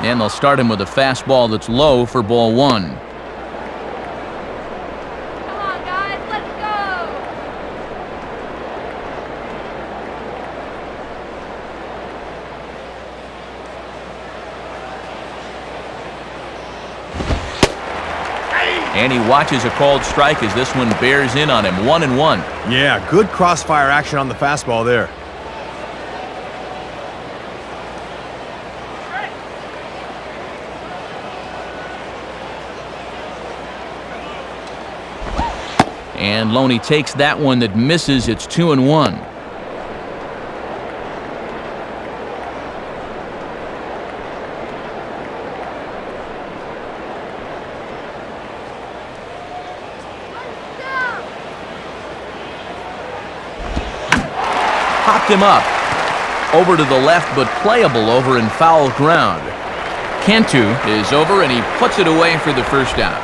And they'll start him with a fastball that's low for ball 1. And he watches a called strike as this one bears in on him. 1-1. Yeah, good crossfire action on the fastball there. And Loney takes that one that misses. It's 2-1. Popped him up. Over to the left, but playable over in foul ground. Cantu is over, and he puts it away for the first out.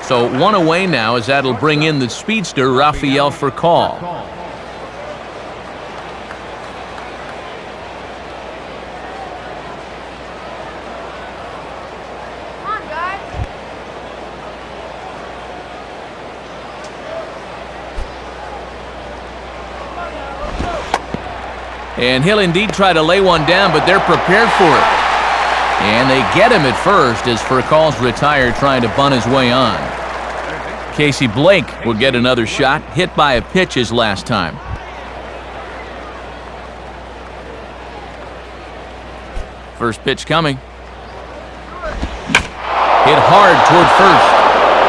So 1 away now, as that'll bring in the speedster, Rafael Furcal. And he'll indeed try to lay one down, but they're prepared for it. And they get him at first as Furcal's retired, trying to bunt his way on. Casey Blake will get another shot, hit by a pitch his last time. First pitch coming. Hit hard toward first.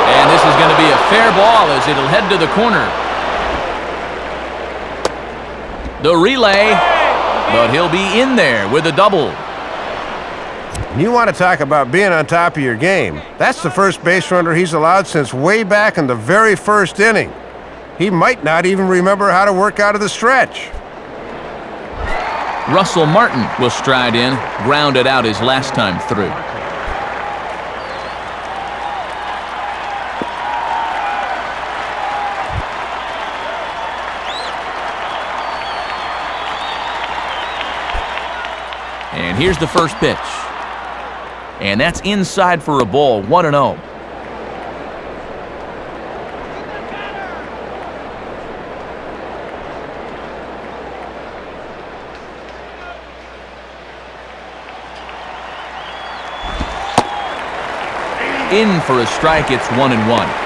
And this is going to be a fair ball as it'll head to the corner. The relay, but he'll be in there with a double. You want to talk about being on top of your game. That's the first base runner he's allowed since way back in the very first inning. He might not even remember how to work out of the stretch. Russell Martin will stride in, grounded out his last time through. And here's the first pitch. And that's inside for a ball, 1-0. In for a strike, it's 1-1.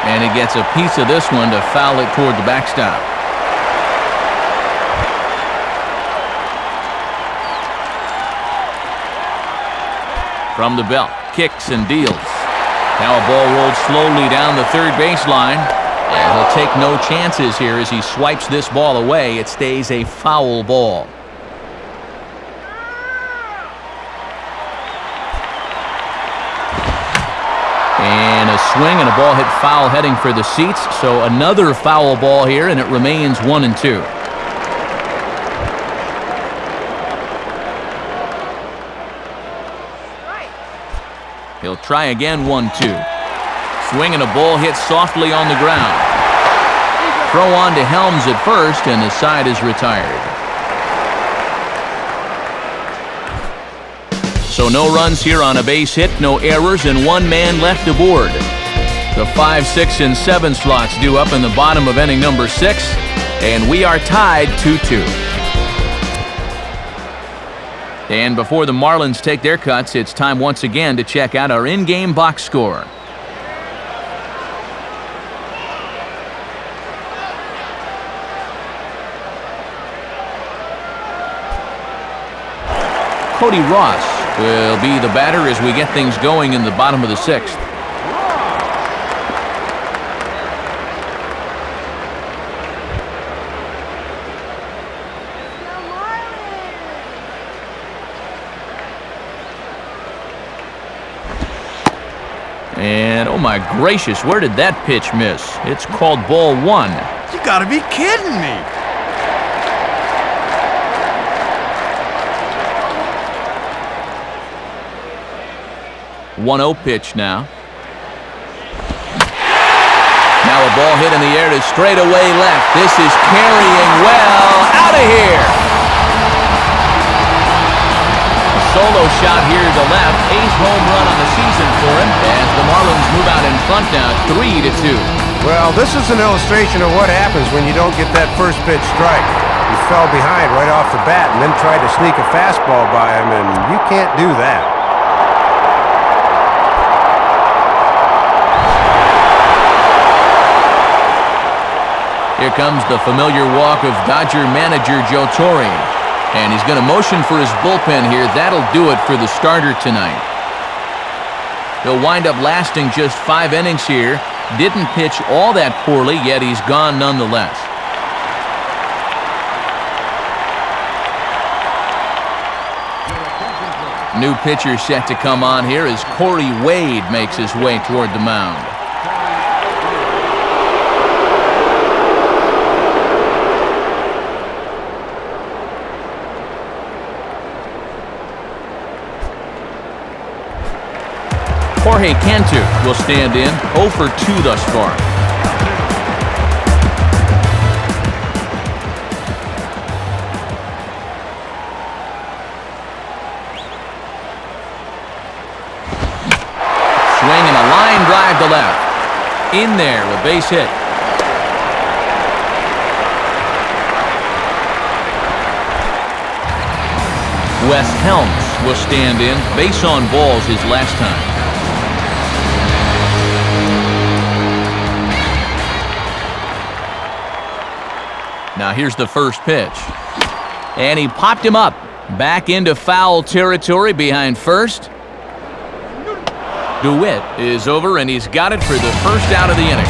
And he gets a piece of this one to foul it toward the backstop. From the belt, kicks and deals. Now a ball rolled slowly down the third baseline. And he'll take no chances here as he swipes this ball away. It stays a foul ball. And a swing and a ball hit foul heading for the seats. So another foul ball here, and it remains 1-2. He'll try again, 1-2. Swing and a ball hit softly on the ground. Throw on to Helms at first, and the side is retired. So no runs here on a base hit, no errors, and one man left aboard. The 5, 6, and 7 slots due up in the bottom of inning number 6, and we are tied 2-2. And before the Marlins take their cuts, it's time once again to check out our in-game box score. Cody Ross will be the batter as we get things going in the bottom of the 6th. And oh my gracious, where did that pitch miss? It's called ball 1. You gotta be kidding me. 1-0 pitch now. Now a ball hit in the air to straightaway left. This is carrying well. Out of here. A solo shot here to left. 8th home run on the season for him as the Marlins move out in front now 3-2. Well, this is an illustration of what happens when you don't get that first pitch strike. He fell behind right off the bat and then tried to sneak a fastball by him, and you can't do that. Here comes the familiar walk of Dodger manager Joe Torre. And he's going to motion for his bullpen here. That'll do it for the starter tonight. He'll wind up lasting just 5 innings here. Didn't pitch all that poorly, yet he's gone nonetheless. New pitcher set to come on here as Corey Wade makes his way toward the mound. Jorge Cantu will stand in, 0 for 2 thus far. Swing and a line drive to left. In there, a base hit. Wes Helms will stand in, base on balls his last time. Now here's the first pitch. And he popped him up. Back into foul territory behind first. DeWitt is over, and he's got it for the first out of the inning.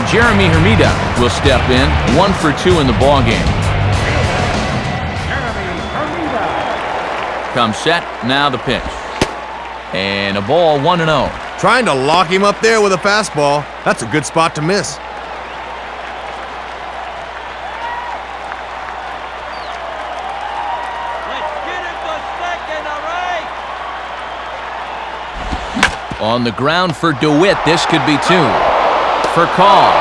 Jeremy Hermida will step in, 1 for 2 in the ballgame. Comes set, now the pitch. And a ball, 1-0. Trying to lock him up there with a fastball. That's a good spot to miss. On the ground for DeWitt, this could be 2. For call.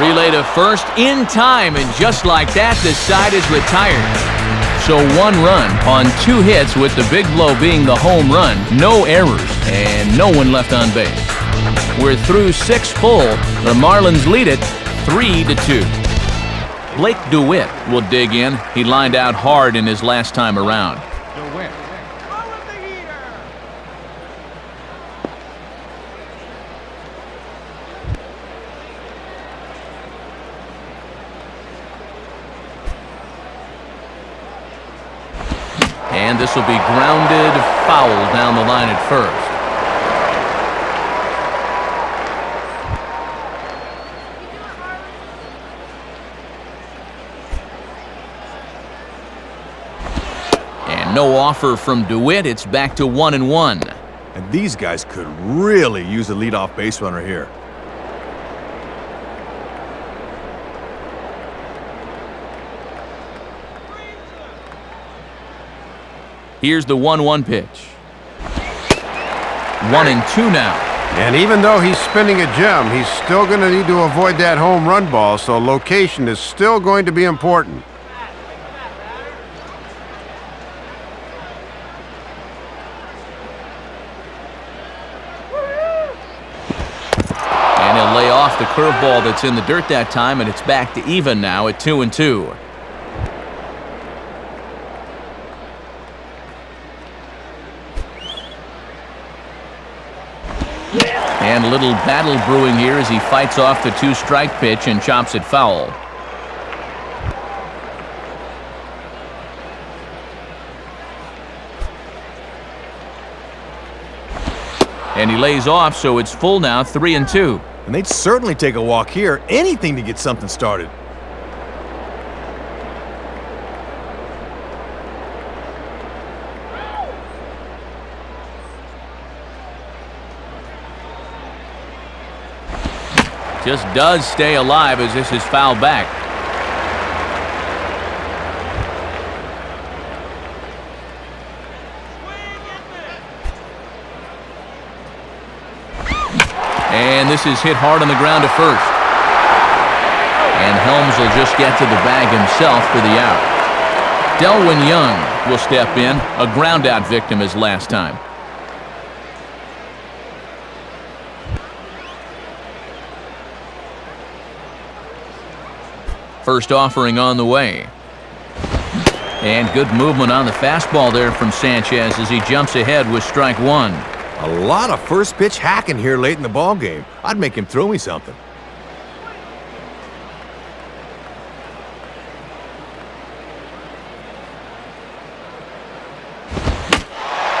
Relay to first in time, and just like that, the side is retired. So 1 run on 2 hits, with the big blow being the home run. No errors, and no one left on base. We're through 6 full. The Marlins lead it 3-2. Blake DeWitt will dig in. He lined out hard in his last time around. And this will be grounded foul down the line at first. no offer from DeWitt. It's back to 1-1. And these guys could really use a leadoff base runner here. Here's the 1-1 pitch. 1-2 now. And even though he's spinning a gem, he's still going to need to avoid that home run ball, so location is still going to be important. And he'll lay off the curveball that's in the dirt that time, and it's back to even now at 2-2. And a little battle brewing here as he fights off the 2-strike pitch and chops it foul. And he lays off, so it's full now, 3-2. And they'd certainly take a walk here, anything to get something started. Just does stay alive as this is fouled back. And this is hit hard on the ground to first. And Helms will just get to the bag himself for the out. Delwyn Young will step in, a ground-out victim as last time. First offering on the way. And good movement on the fastball there from Sanchez as he jumps ahead with strike one. A lot of first pitch hacking here late in the ball game. I'd make him throw me something.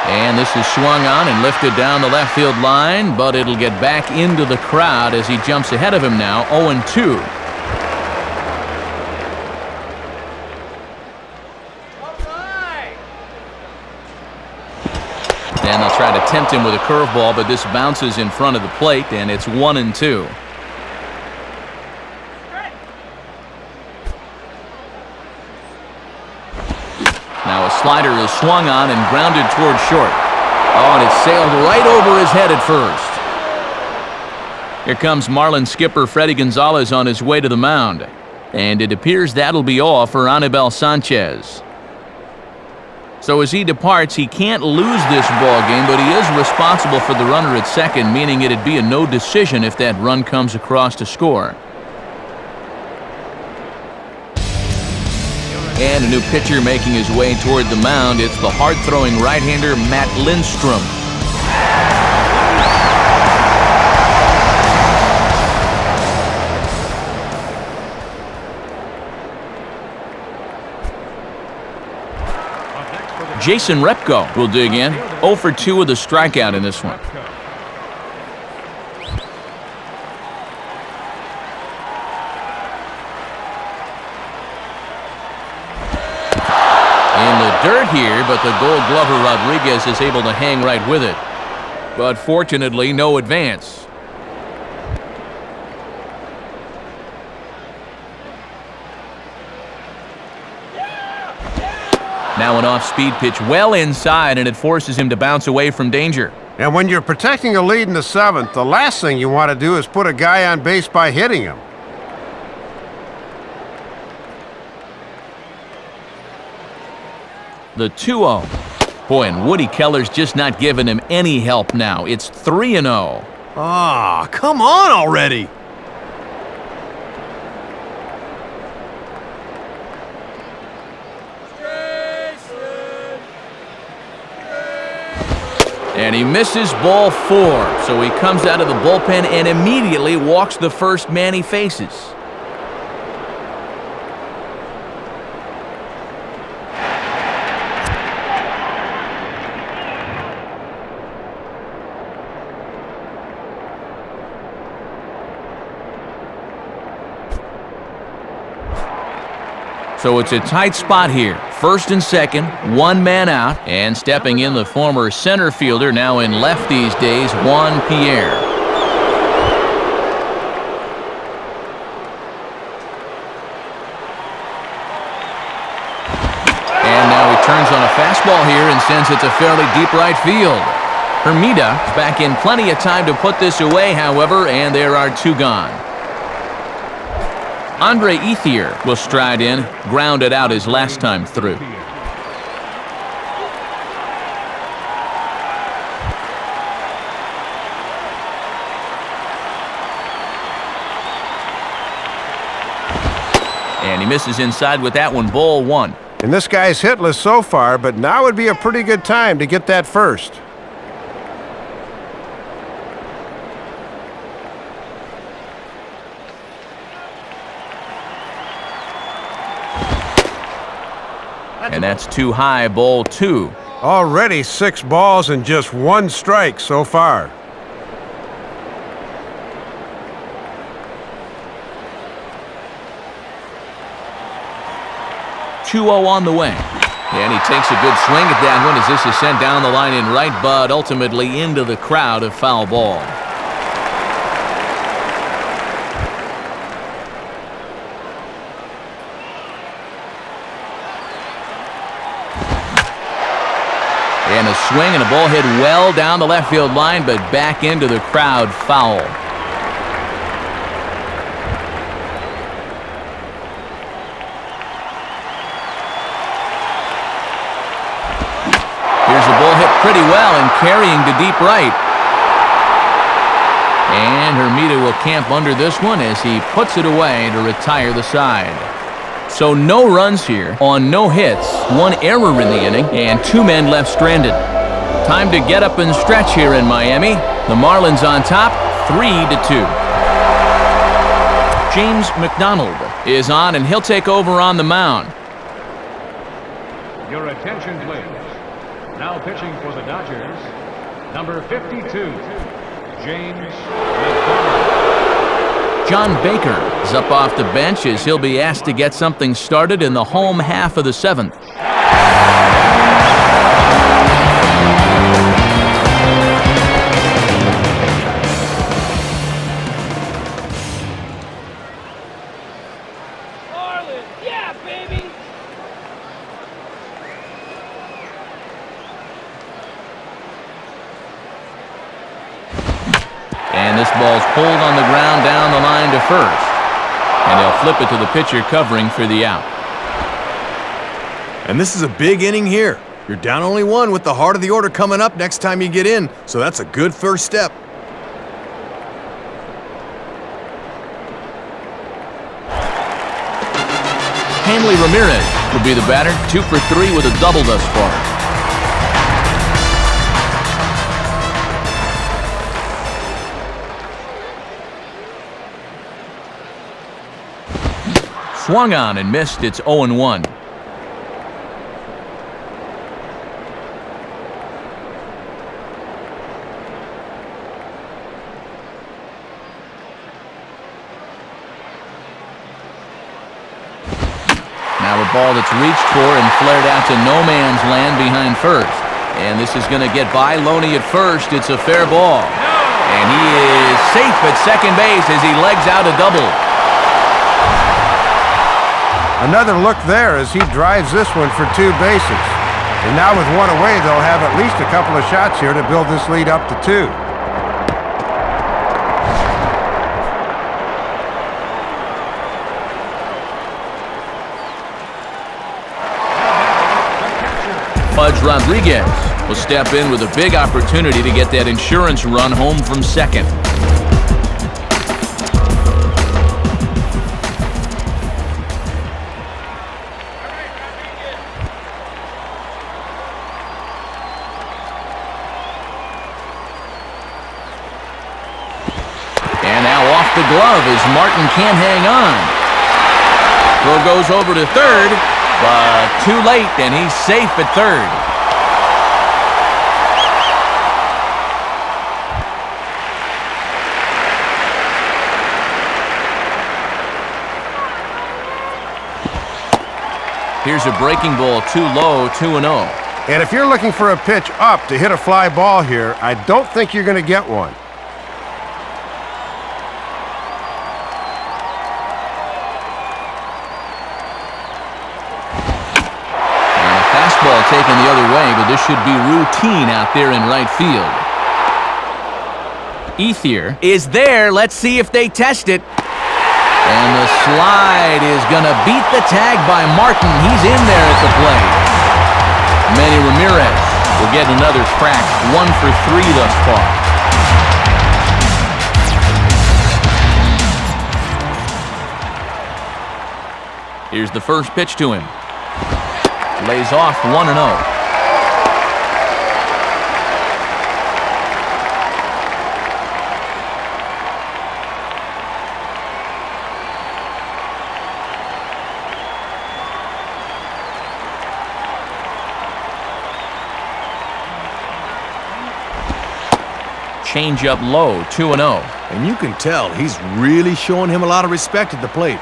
And this is swung on and lifted down the left field line, but it'll get back into the crowd as he jumps ahead of him now, 0-2. And they'll try to tempt him with a curveball, but this bounces in front of the plate, and it's 1-2. Now a slider is swung on and grounded toward short. Oh, and it sailed right over his head at first. Here comes Marlins skipper Fredi Gonzalez on his way to the mound. And it appears that'll be all for Anibal Sanchez. So as he departs, he can't lose this ball game, but he is responsible for the runner at second, meaning it'd be a no decision if that run comes across to score. And a new pitcher making his way toward the mound. It's the hard-throwing right-hander Matt Lindstrom. Jason Repko will dig in. 0 for 2 with a strikeout in this one. In the dirt here, but the Gold Glover Rodriguez is able to hang right with it. But fortunately, no advance. Now an off-speed pitch well inside, and it forces him to bounce away from danger. And when you're protecting a lead in the seventh, the last thing you want to do is put a guy on base by hitting him. The 2-0. Boy, and Woody Keller's just not giving him any help now. It's 3-0. Ah, come on already! And he misses ball 4, so he comes out of the bullpen and immediately walks the first man he faces. So it's a tight spot here. First and second, one man out, and stepping in the former center fielder, now in left these days, Juan Pierre. And now he turns on a fastball here and sends it to fairly deep right field. Hermida is back in plenty of time to put this away, however, and there are two gone. Andre Ethier will stride in, grounded out his last time through. And he misses inside with that one, ball one. And this guy's hitless so far, but now would be a pretty good time to get that first. And that's too high, ball two. Already 6 balls and just 1 strike so far. .20 on the way. And he takes a good swing at that one as this is sent down the line in right, but ultimately into the crowd, of foul ball. And a swing and a ball hit well down the left field line, but back into the crowd, foul. Here's the ball hit pretty well and carrying to deep right. And Hermida will camp under this one as he puts it away to retire the side. So no runs here on no hits, 1 error in the inning, and 2 men left stranded. Time to get up and stretch here in Miami. The Marlins on top, 3-2. James McDonald is on, and he'll take over on the mound. Your attention, please. Now pitching for the Dodgers, number 52, James McDonald. John Baker is up off the bench as he'll be asked to get something started in the home half of the 7th. Marlins, yeah, baby! And this ball's pulled on the ground down the line to first. And he'll flip it to the pitcher covering for the out. And this is a big inning here. You're down only 1 with the heart of the order coming up next time you get in, so that's a good first step. Hanley Ramirez will be the batter, 2 for 3 with a double thus far. Swung on and missed. It's 0-1. Now a ball that's reached for and flared out to no man's land behind first. And this is going to get by Loney at first. It's a fair ball. And he is safe at second base as he legs out a double. Another look there as he drives this one for 2 bases. And now with 1 away, they'll have at least a couple of shots here to build this lead up to 2. Pudge Rodriguez will step in with a big opportunity to get that insurance run home from second. The glove as Martin can't hang on. Throw goes over to third, but too late, and he's safe at third. Here's a breaking ball too low, 2-0. And if you're looking for a pitch up to hit a fly ball here, I don't think you're going to get one. And a fastball taken the other way, but this should be routine out there in right field. Ethier is there. Let's see if they test it. And the slide is going to beat the tag by Martin. He's in there at the plate. Manny Ramirez will get another crack, 1 for 3 thus far. Here's the first pitch to him. Lays off 1-0. Change up low, 2-0. And you can tell he's really showing him a lot of respect at the plate.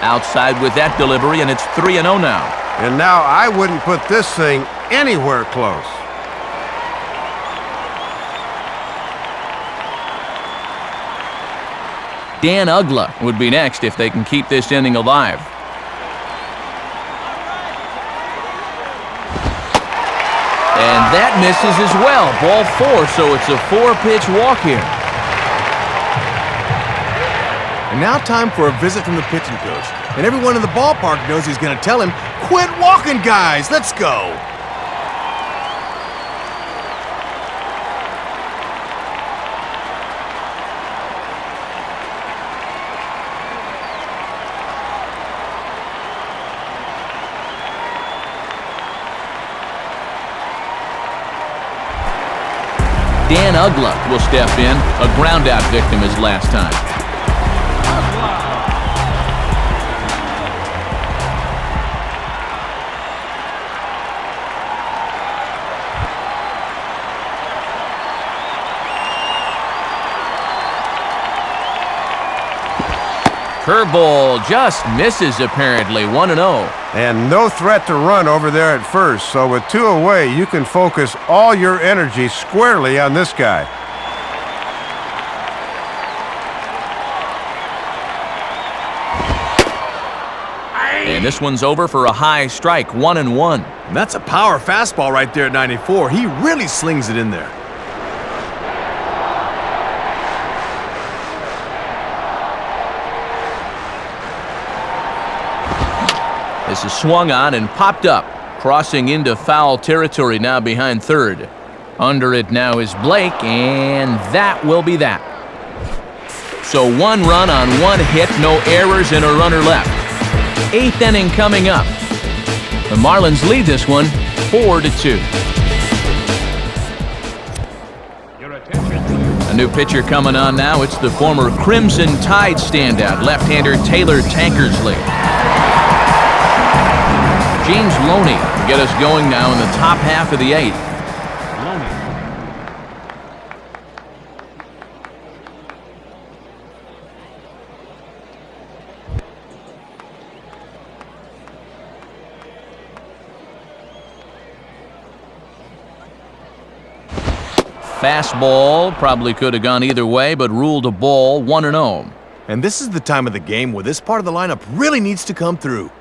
Outside with that delivery, and it's 3-0 now. And now I wouldn't put this thing anywhere close. Dan Uggla would be next if they can keep this inning alive. And that misses as well. Ball 4, so it's a 4-pitch walk here. And now time for a visit from the pitching coach. And everyone in the ballpark knows he's going to tell him, "Quit walking, guys. Let's go." Dan Uggla will step in. A ground-out victim his last time. Curveball just misses apparently, 1-0. And no threat to run over there at first, so with 2 away, you can focus all your energy squarely on this guy. And this one's over for a high strike, 1-1. And that's a power fastball right there at 94. He really slings it in there. This is swung on and popped up, crossing into foul territory now behind third. Under it now is Blake, and that will be that. So 1 run on 1 hit, no errors, and a runner left. 8th inning coming up. The Marlins lead this one 4-2. A new pitcher coming on now. It's the former Crimson Tide standout, left-hander Taylor Tankersley. James Loney will get us going now in the top half of the 8th. Fastball probably could have gone either way, but ruled a ball, 1-0. And this is the time of the game where this part of the lineup really needs to come through.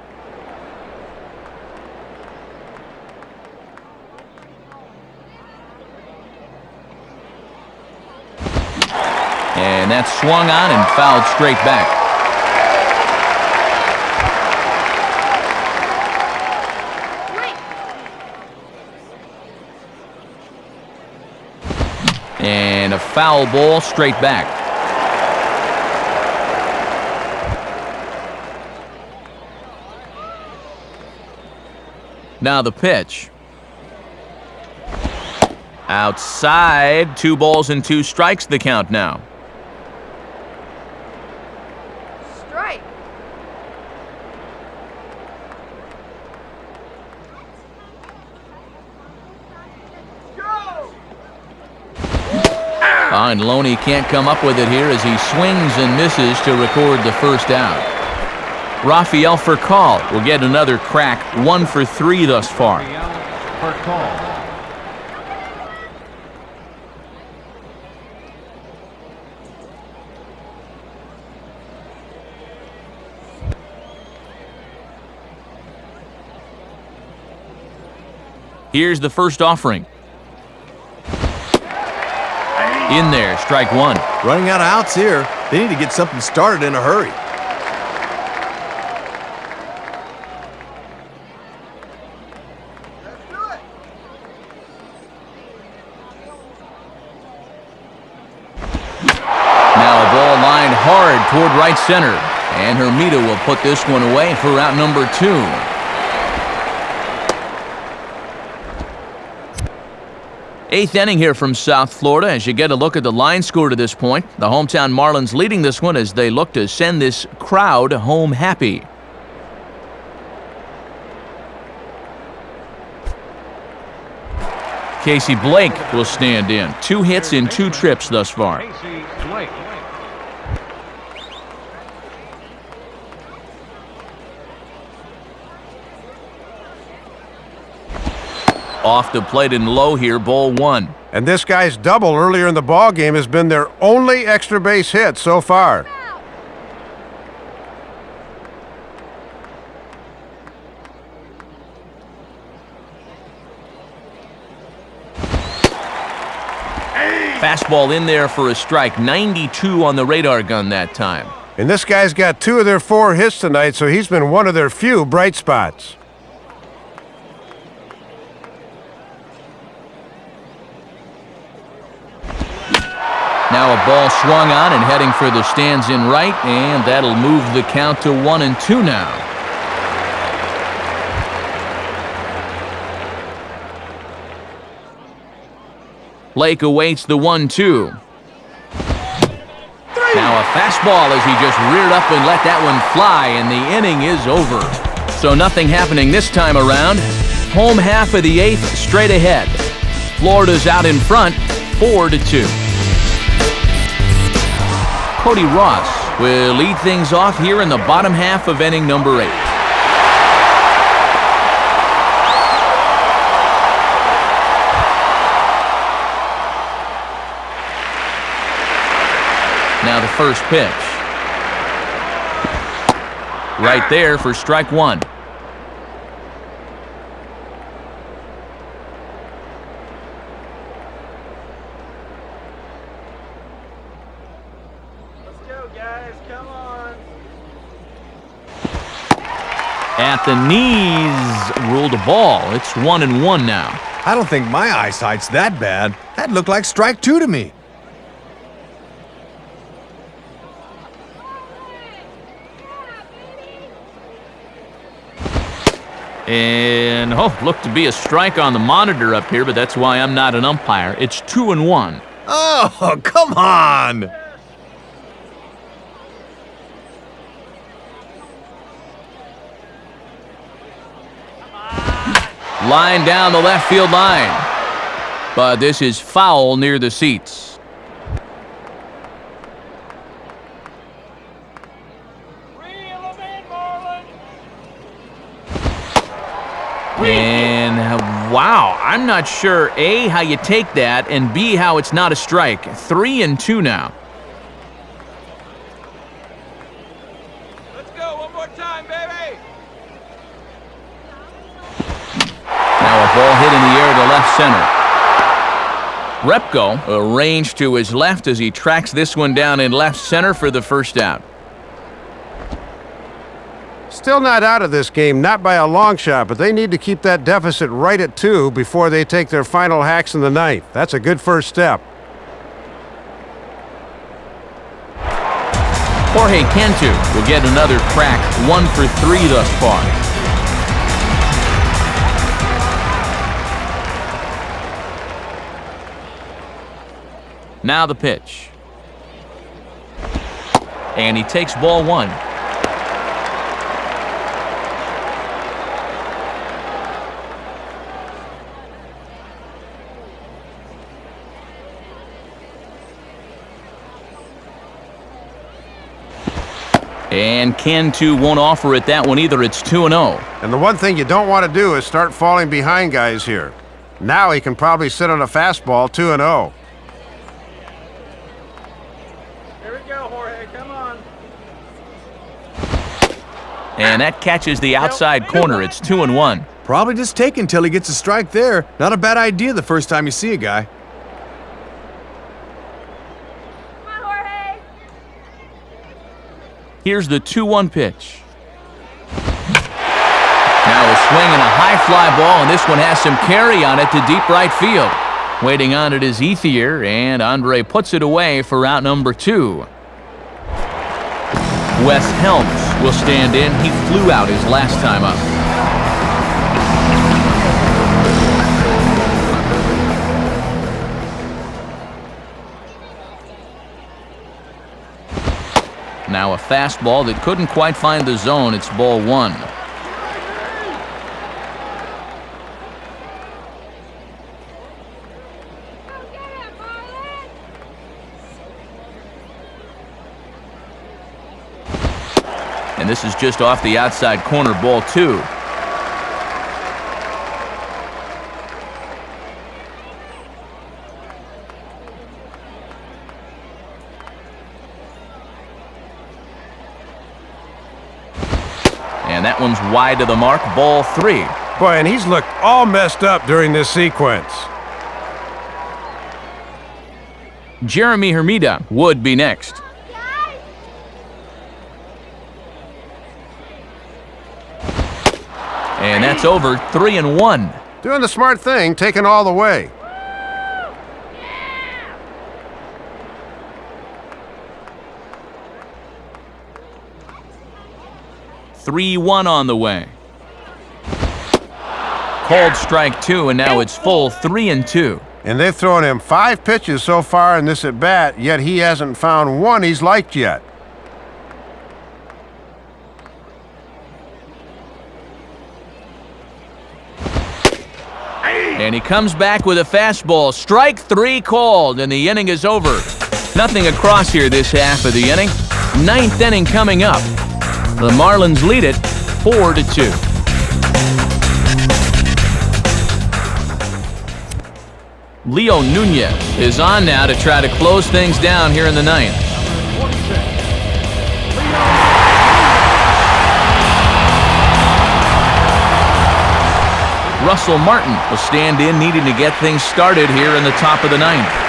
And that's swung on and fouled straight back. And a foul ball straight back. Now the pitch. Outside, 2 balls and 2 strikes the count now. And Loney can't come up with it here as he swings and misses to record the first out. Rafael Furcal will get another crack, 1 for 3 thus far. Here's the first offering. In there, strike 1. Running out of outs here. They need to get something started in a hurry. Now a ball lined hard toward right center. And Hermida will put this one away for out number 2. Eighth inning here from South Florida as you get a look at the line score to this point. The hometown Marlins leading this one as they look to send this crowd home happy. Casey Blake will stand in. 2 hits in 2 trips thus far. Casey Blake. Off the plate and low here, ball 1. And this guy's double earlier in the ball game has been their only extra base hit so far. Fastball in there for a strike. 92 on the radar gun that time. And this guy's got 2 of their 4 hits tonight, so he's been one of their few bright spots. Now a ball swung on and heading for the stands in right, and that'll move the count to 1-2 now. Blake awaits the 1-2. Now a fastball as he just reared up and let that one fly, and the inning is over. So nothing happening this time around. Home half of the 8th straight ahead. Florida's out in front, 4-2. Cody Ross will lead things off here in the bottom half of inning number 8. Now the first pitch. Right there for strike 1. At the knees, ruled a ball. It's 1-1 now. I don't think my eyesight's that bad. That looked like strike 2 to me. And, looked to be a strike on the monitor up here, but that's why I'm not an umpire. It's 2-1. Oh, come on! Line down the left field line. But this is foul near the seats. And wow, I'm not sure A, how you take that, and B, how it's not a strike. 3-2 now. Let's go, one more time, baby! Now a ball hit in the air to left center. Repko arranged to his left as he tracks this one down in left center for the first out. Still not out of this game, not by a long shot, but they need to keep that deficit right at 2 before they take their final hacks in the 9th. That's a good first step. Jorge Cantu will get another crack, 1 for 3 thus far. Now the pitch. And he takes ball 1. And can 2 won't offer it that one either. It's 2-0. And the one thing you don't want to do is start falling behind guys here. Now he can probably sit on a fastball 2-0. Here we go, Jorge. Come on. And that catches the outside corner. It's 2-1. Probably just take until he gets a strike there. Not a bad idea the first time you see a guy. Come on, Jorge. Here's the 2-1 pitch. Now a swing and a high fly ball, and this one has some carry on it to deep right field. Waiting on it is Ethier, and Andre puts it away for out number 2. Wes Helms will stand in. He flew out his last time up. Now a fastball that couldn't quite find the zone. It's ball 1. Go get him, Marlins! And this is just off the outside corner, ball 2. And that one's wide to the mark, ball 3. Boy, and he's looked all messed up during this sequence. Jeremy Hermida would be next. And that's over, 3-1. Doing the smart thing, taking all the way. 3-1 on the way. Called strike 2, and now it's full 3-2. And they've thrown him 5 pitches so far in this at-bat, yet he hasn't found one he's liked yet. And he comes back with a fastball. Strike 3 called, and the inning is over. Nothing across here this half of the inning. 9th inning coming up. The Marlins lead it 4-2. Leo Nunez is on now to try to close things down here in the 9th. Russell Martin will stand in, needing to get things started here in the top of the 9th.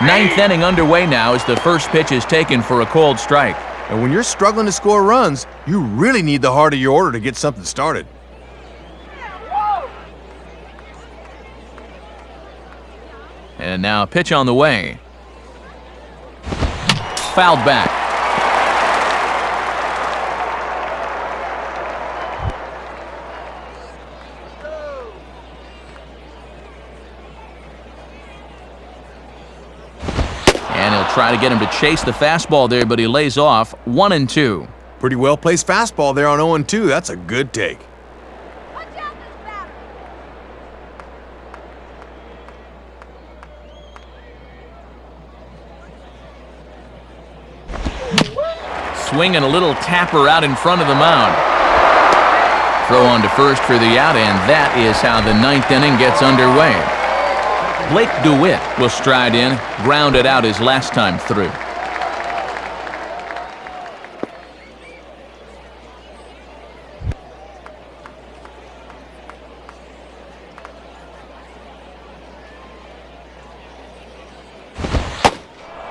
Ninth inning underway now as the first pitch is taken for a called strike. And when you're struggling to score runs, you really need the heart of your order to get something started. And now a pitch on the way. Fouled back. And he'll try to get him to chase the fastball there, but he lays off. 1-2. Pretty well placed fastball there on 0-2. That's a good take. Watch out, this batter! Swing and a little tapper out in front of the mound. Throw on to first for the out, and that is how the 9th inning gets underway. Blake DeWitt will stride in, grounded out his last time through.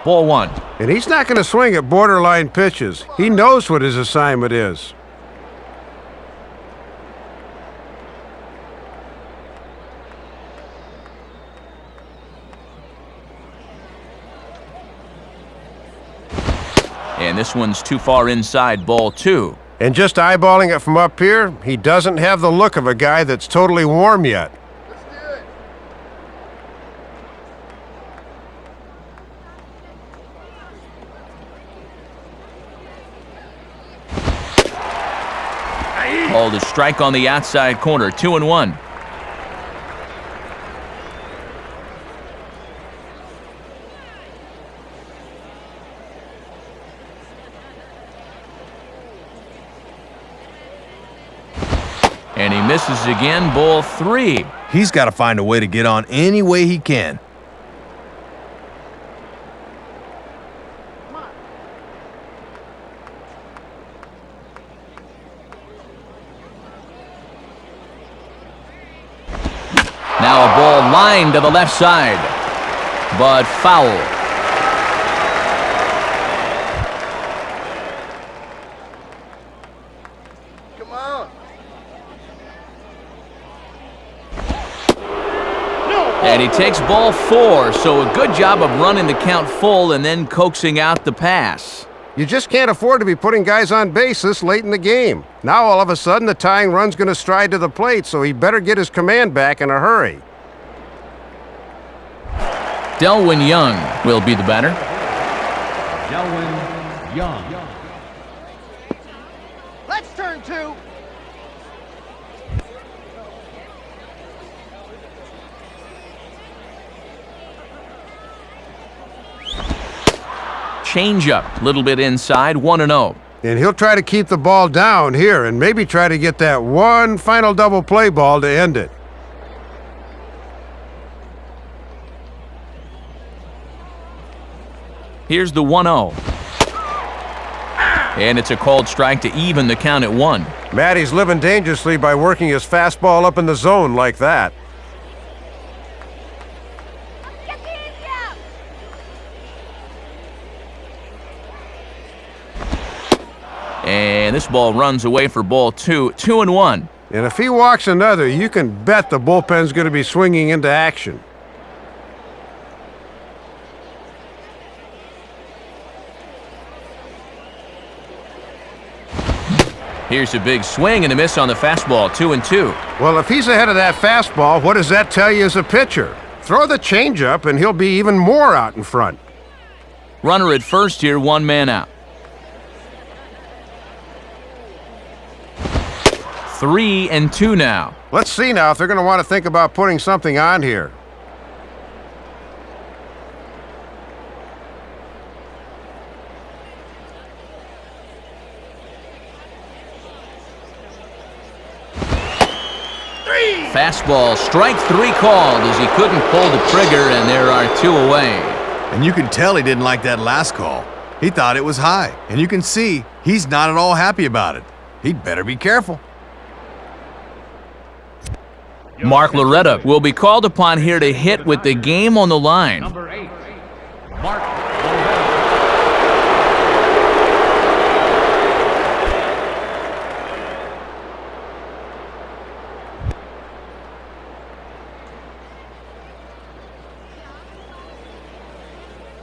Ball 1. And he's not going to swing at borderline pitches. He knows what his assignment is. And this one's too far inside, ball 2. And just eyeballing it from up here, he doesn't have the look of a guy that's totally warm yet. Called a strike on the outside corner, 2-1. And he misses again, ball 3. He's got to find a way to get on any way he can. Now a ball lined to the left side, but foul. Come on. And he takes ball 4, so a good job of running the count full and then coaxing out the pass. You just can't afford to be putting guys on base this late in the game. Now all of a sudden the tying run's going to stride to the plate, so he better get his command back in a hurry. Delwyn Young will be the batter. Delwyn Young. Let's turn 2. Changeup, little bit inside, 1-0. And he'll try to keep the ball down here and maybe try to get that one final double play ball to end it. Here's the 1-0. And it's a called strike to even the count at 1. Matty's living dangerously by working his fastball up in the zone like that. Get the easy out. And this ball runs away for ball 2, 2-1. And if he walks another, you can bet the bullpen's going to be swinging into action. Here's a big swing and a miss on the fastball, 2-2. Well, if he's ahead of that fastball, what does that tell you as a pitcher? Throw the changeup and he'll be even more out in front. Runner at first here, 1 man out. 3-2 now. Let's see now if they're going to want to think about putting something on here. Fastball, strike 3 called as he couldn't pull the trigger, and there are 2 away. And you can tell he didn't like that last call. He thought it was high, and you can see he's not at all happy about it. He'd better be careful. Mark Loretta will be called upon here to hit with the game on the line. Number 8, Mark Loretta.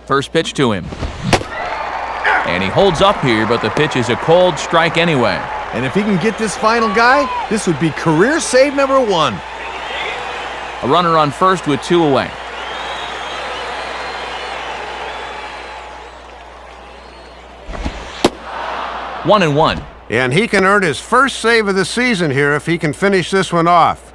First pitch to him. And he holds up here, but the pitch is a cold strike anyway. And if he can get this final guy, this would be career save number 1. A runner on first with 2 away. One and one. And he can earn his first save of the season here if he can finish this one off.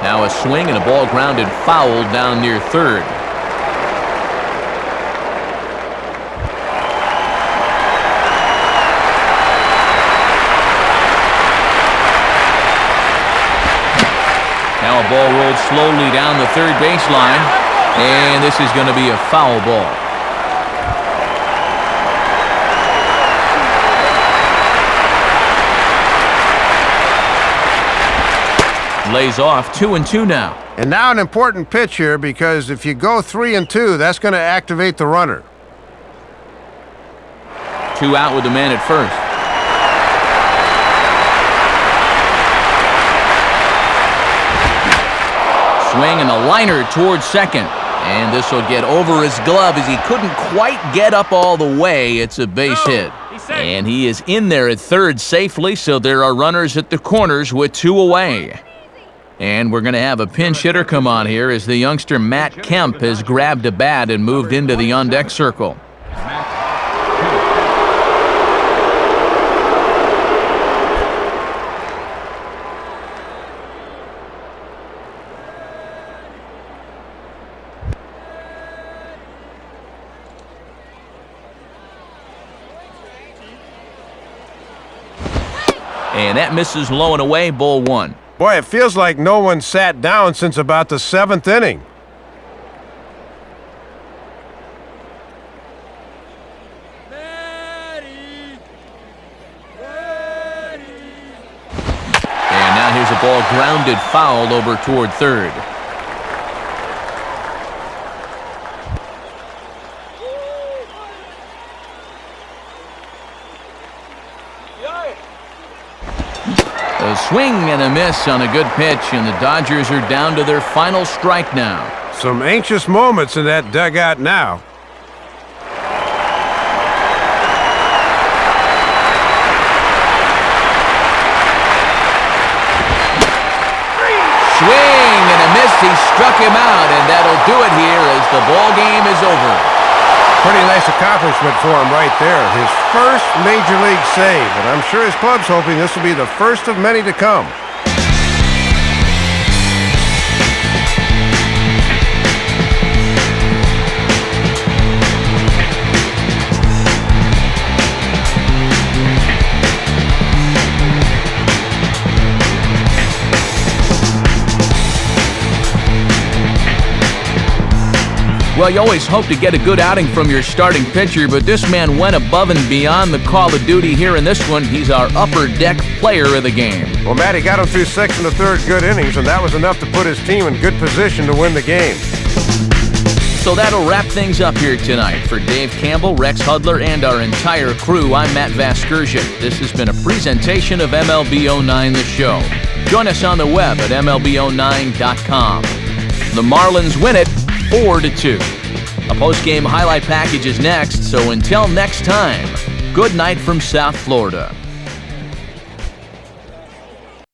Now a swing and a ball grounded foul down near third. Now a ball rolled slowly down the third baseline, and this is going to be a foul ball. Lays off 2-2 now. And now an important pitch here, because if you go 3-2, that's going to activate the runner. 2 out with the man at first. Swing and a liner towards second. And this will get over his glove as he couldn't quite get up all the way. It's a base hit. And he is in there at third safely, so there are runners at the corners with 2 away. And we're going to have a pinch hitter come on here as the youngster Matt Kemp has grabbed a bat and moved into the on-deck circle. And that misses low and away, ball one. Boy, it feels like no one sat down since about the 7th inning. And now here's a ball grounded foul over toward third. A swing and a miss on a good pitch, and the Dodgers are down to their final strike now. Some anxious moments in that dugout now. Swing and a miss. He struck him out, and that'll do it here as the ball game is over. Pretty nice accomplishment for him right there. His first Major League save, and I'm sure his club's hoping this will be the first of many to come. Well, you always hope to get a good outing from your starting pitcher, but this man went above and beyond the call of duty here in this one. He's our upper deck player of the game. Well, Matty got him through 6 1/3 good innings, and that was enough to put his team in good position to win the game. So that'll wrap things up here tonight. For Dave Campbell, Rex Hudler, and our entire crew, I'm Matt Vasgersian. This has been a presentation of MLB09 The Show. Join us on the web at MLB09.com. The Marlins win it 4-2. A post-game highlight package is next, so until next time, good night from South Florida.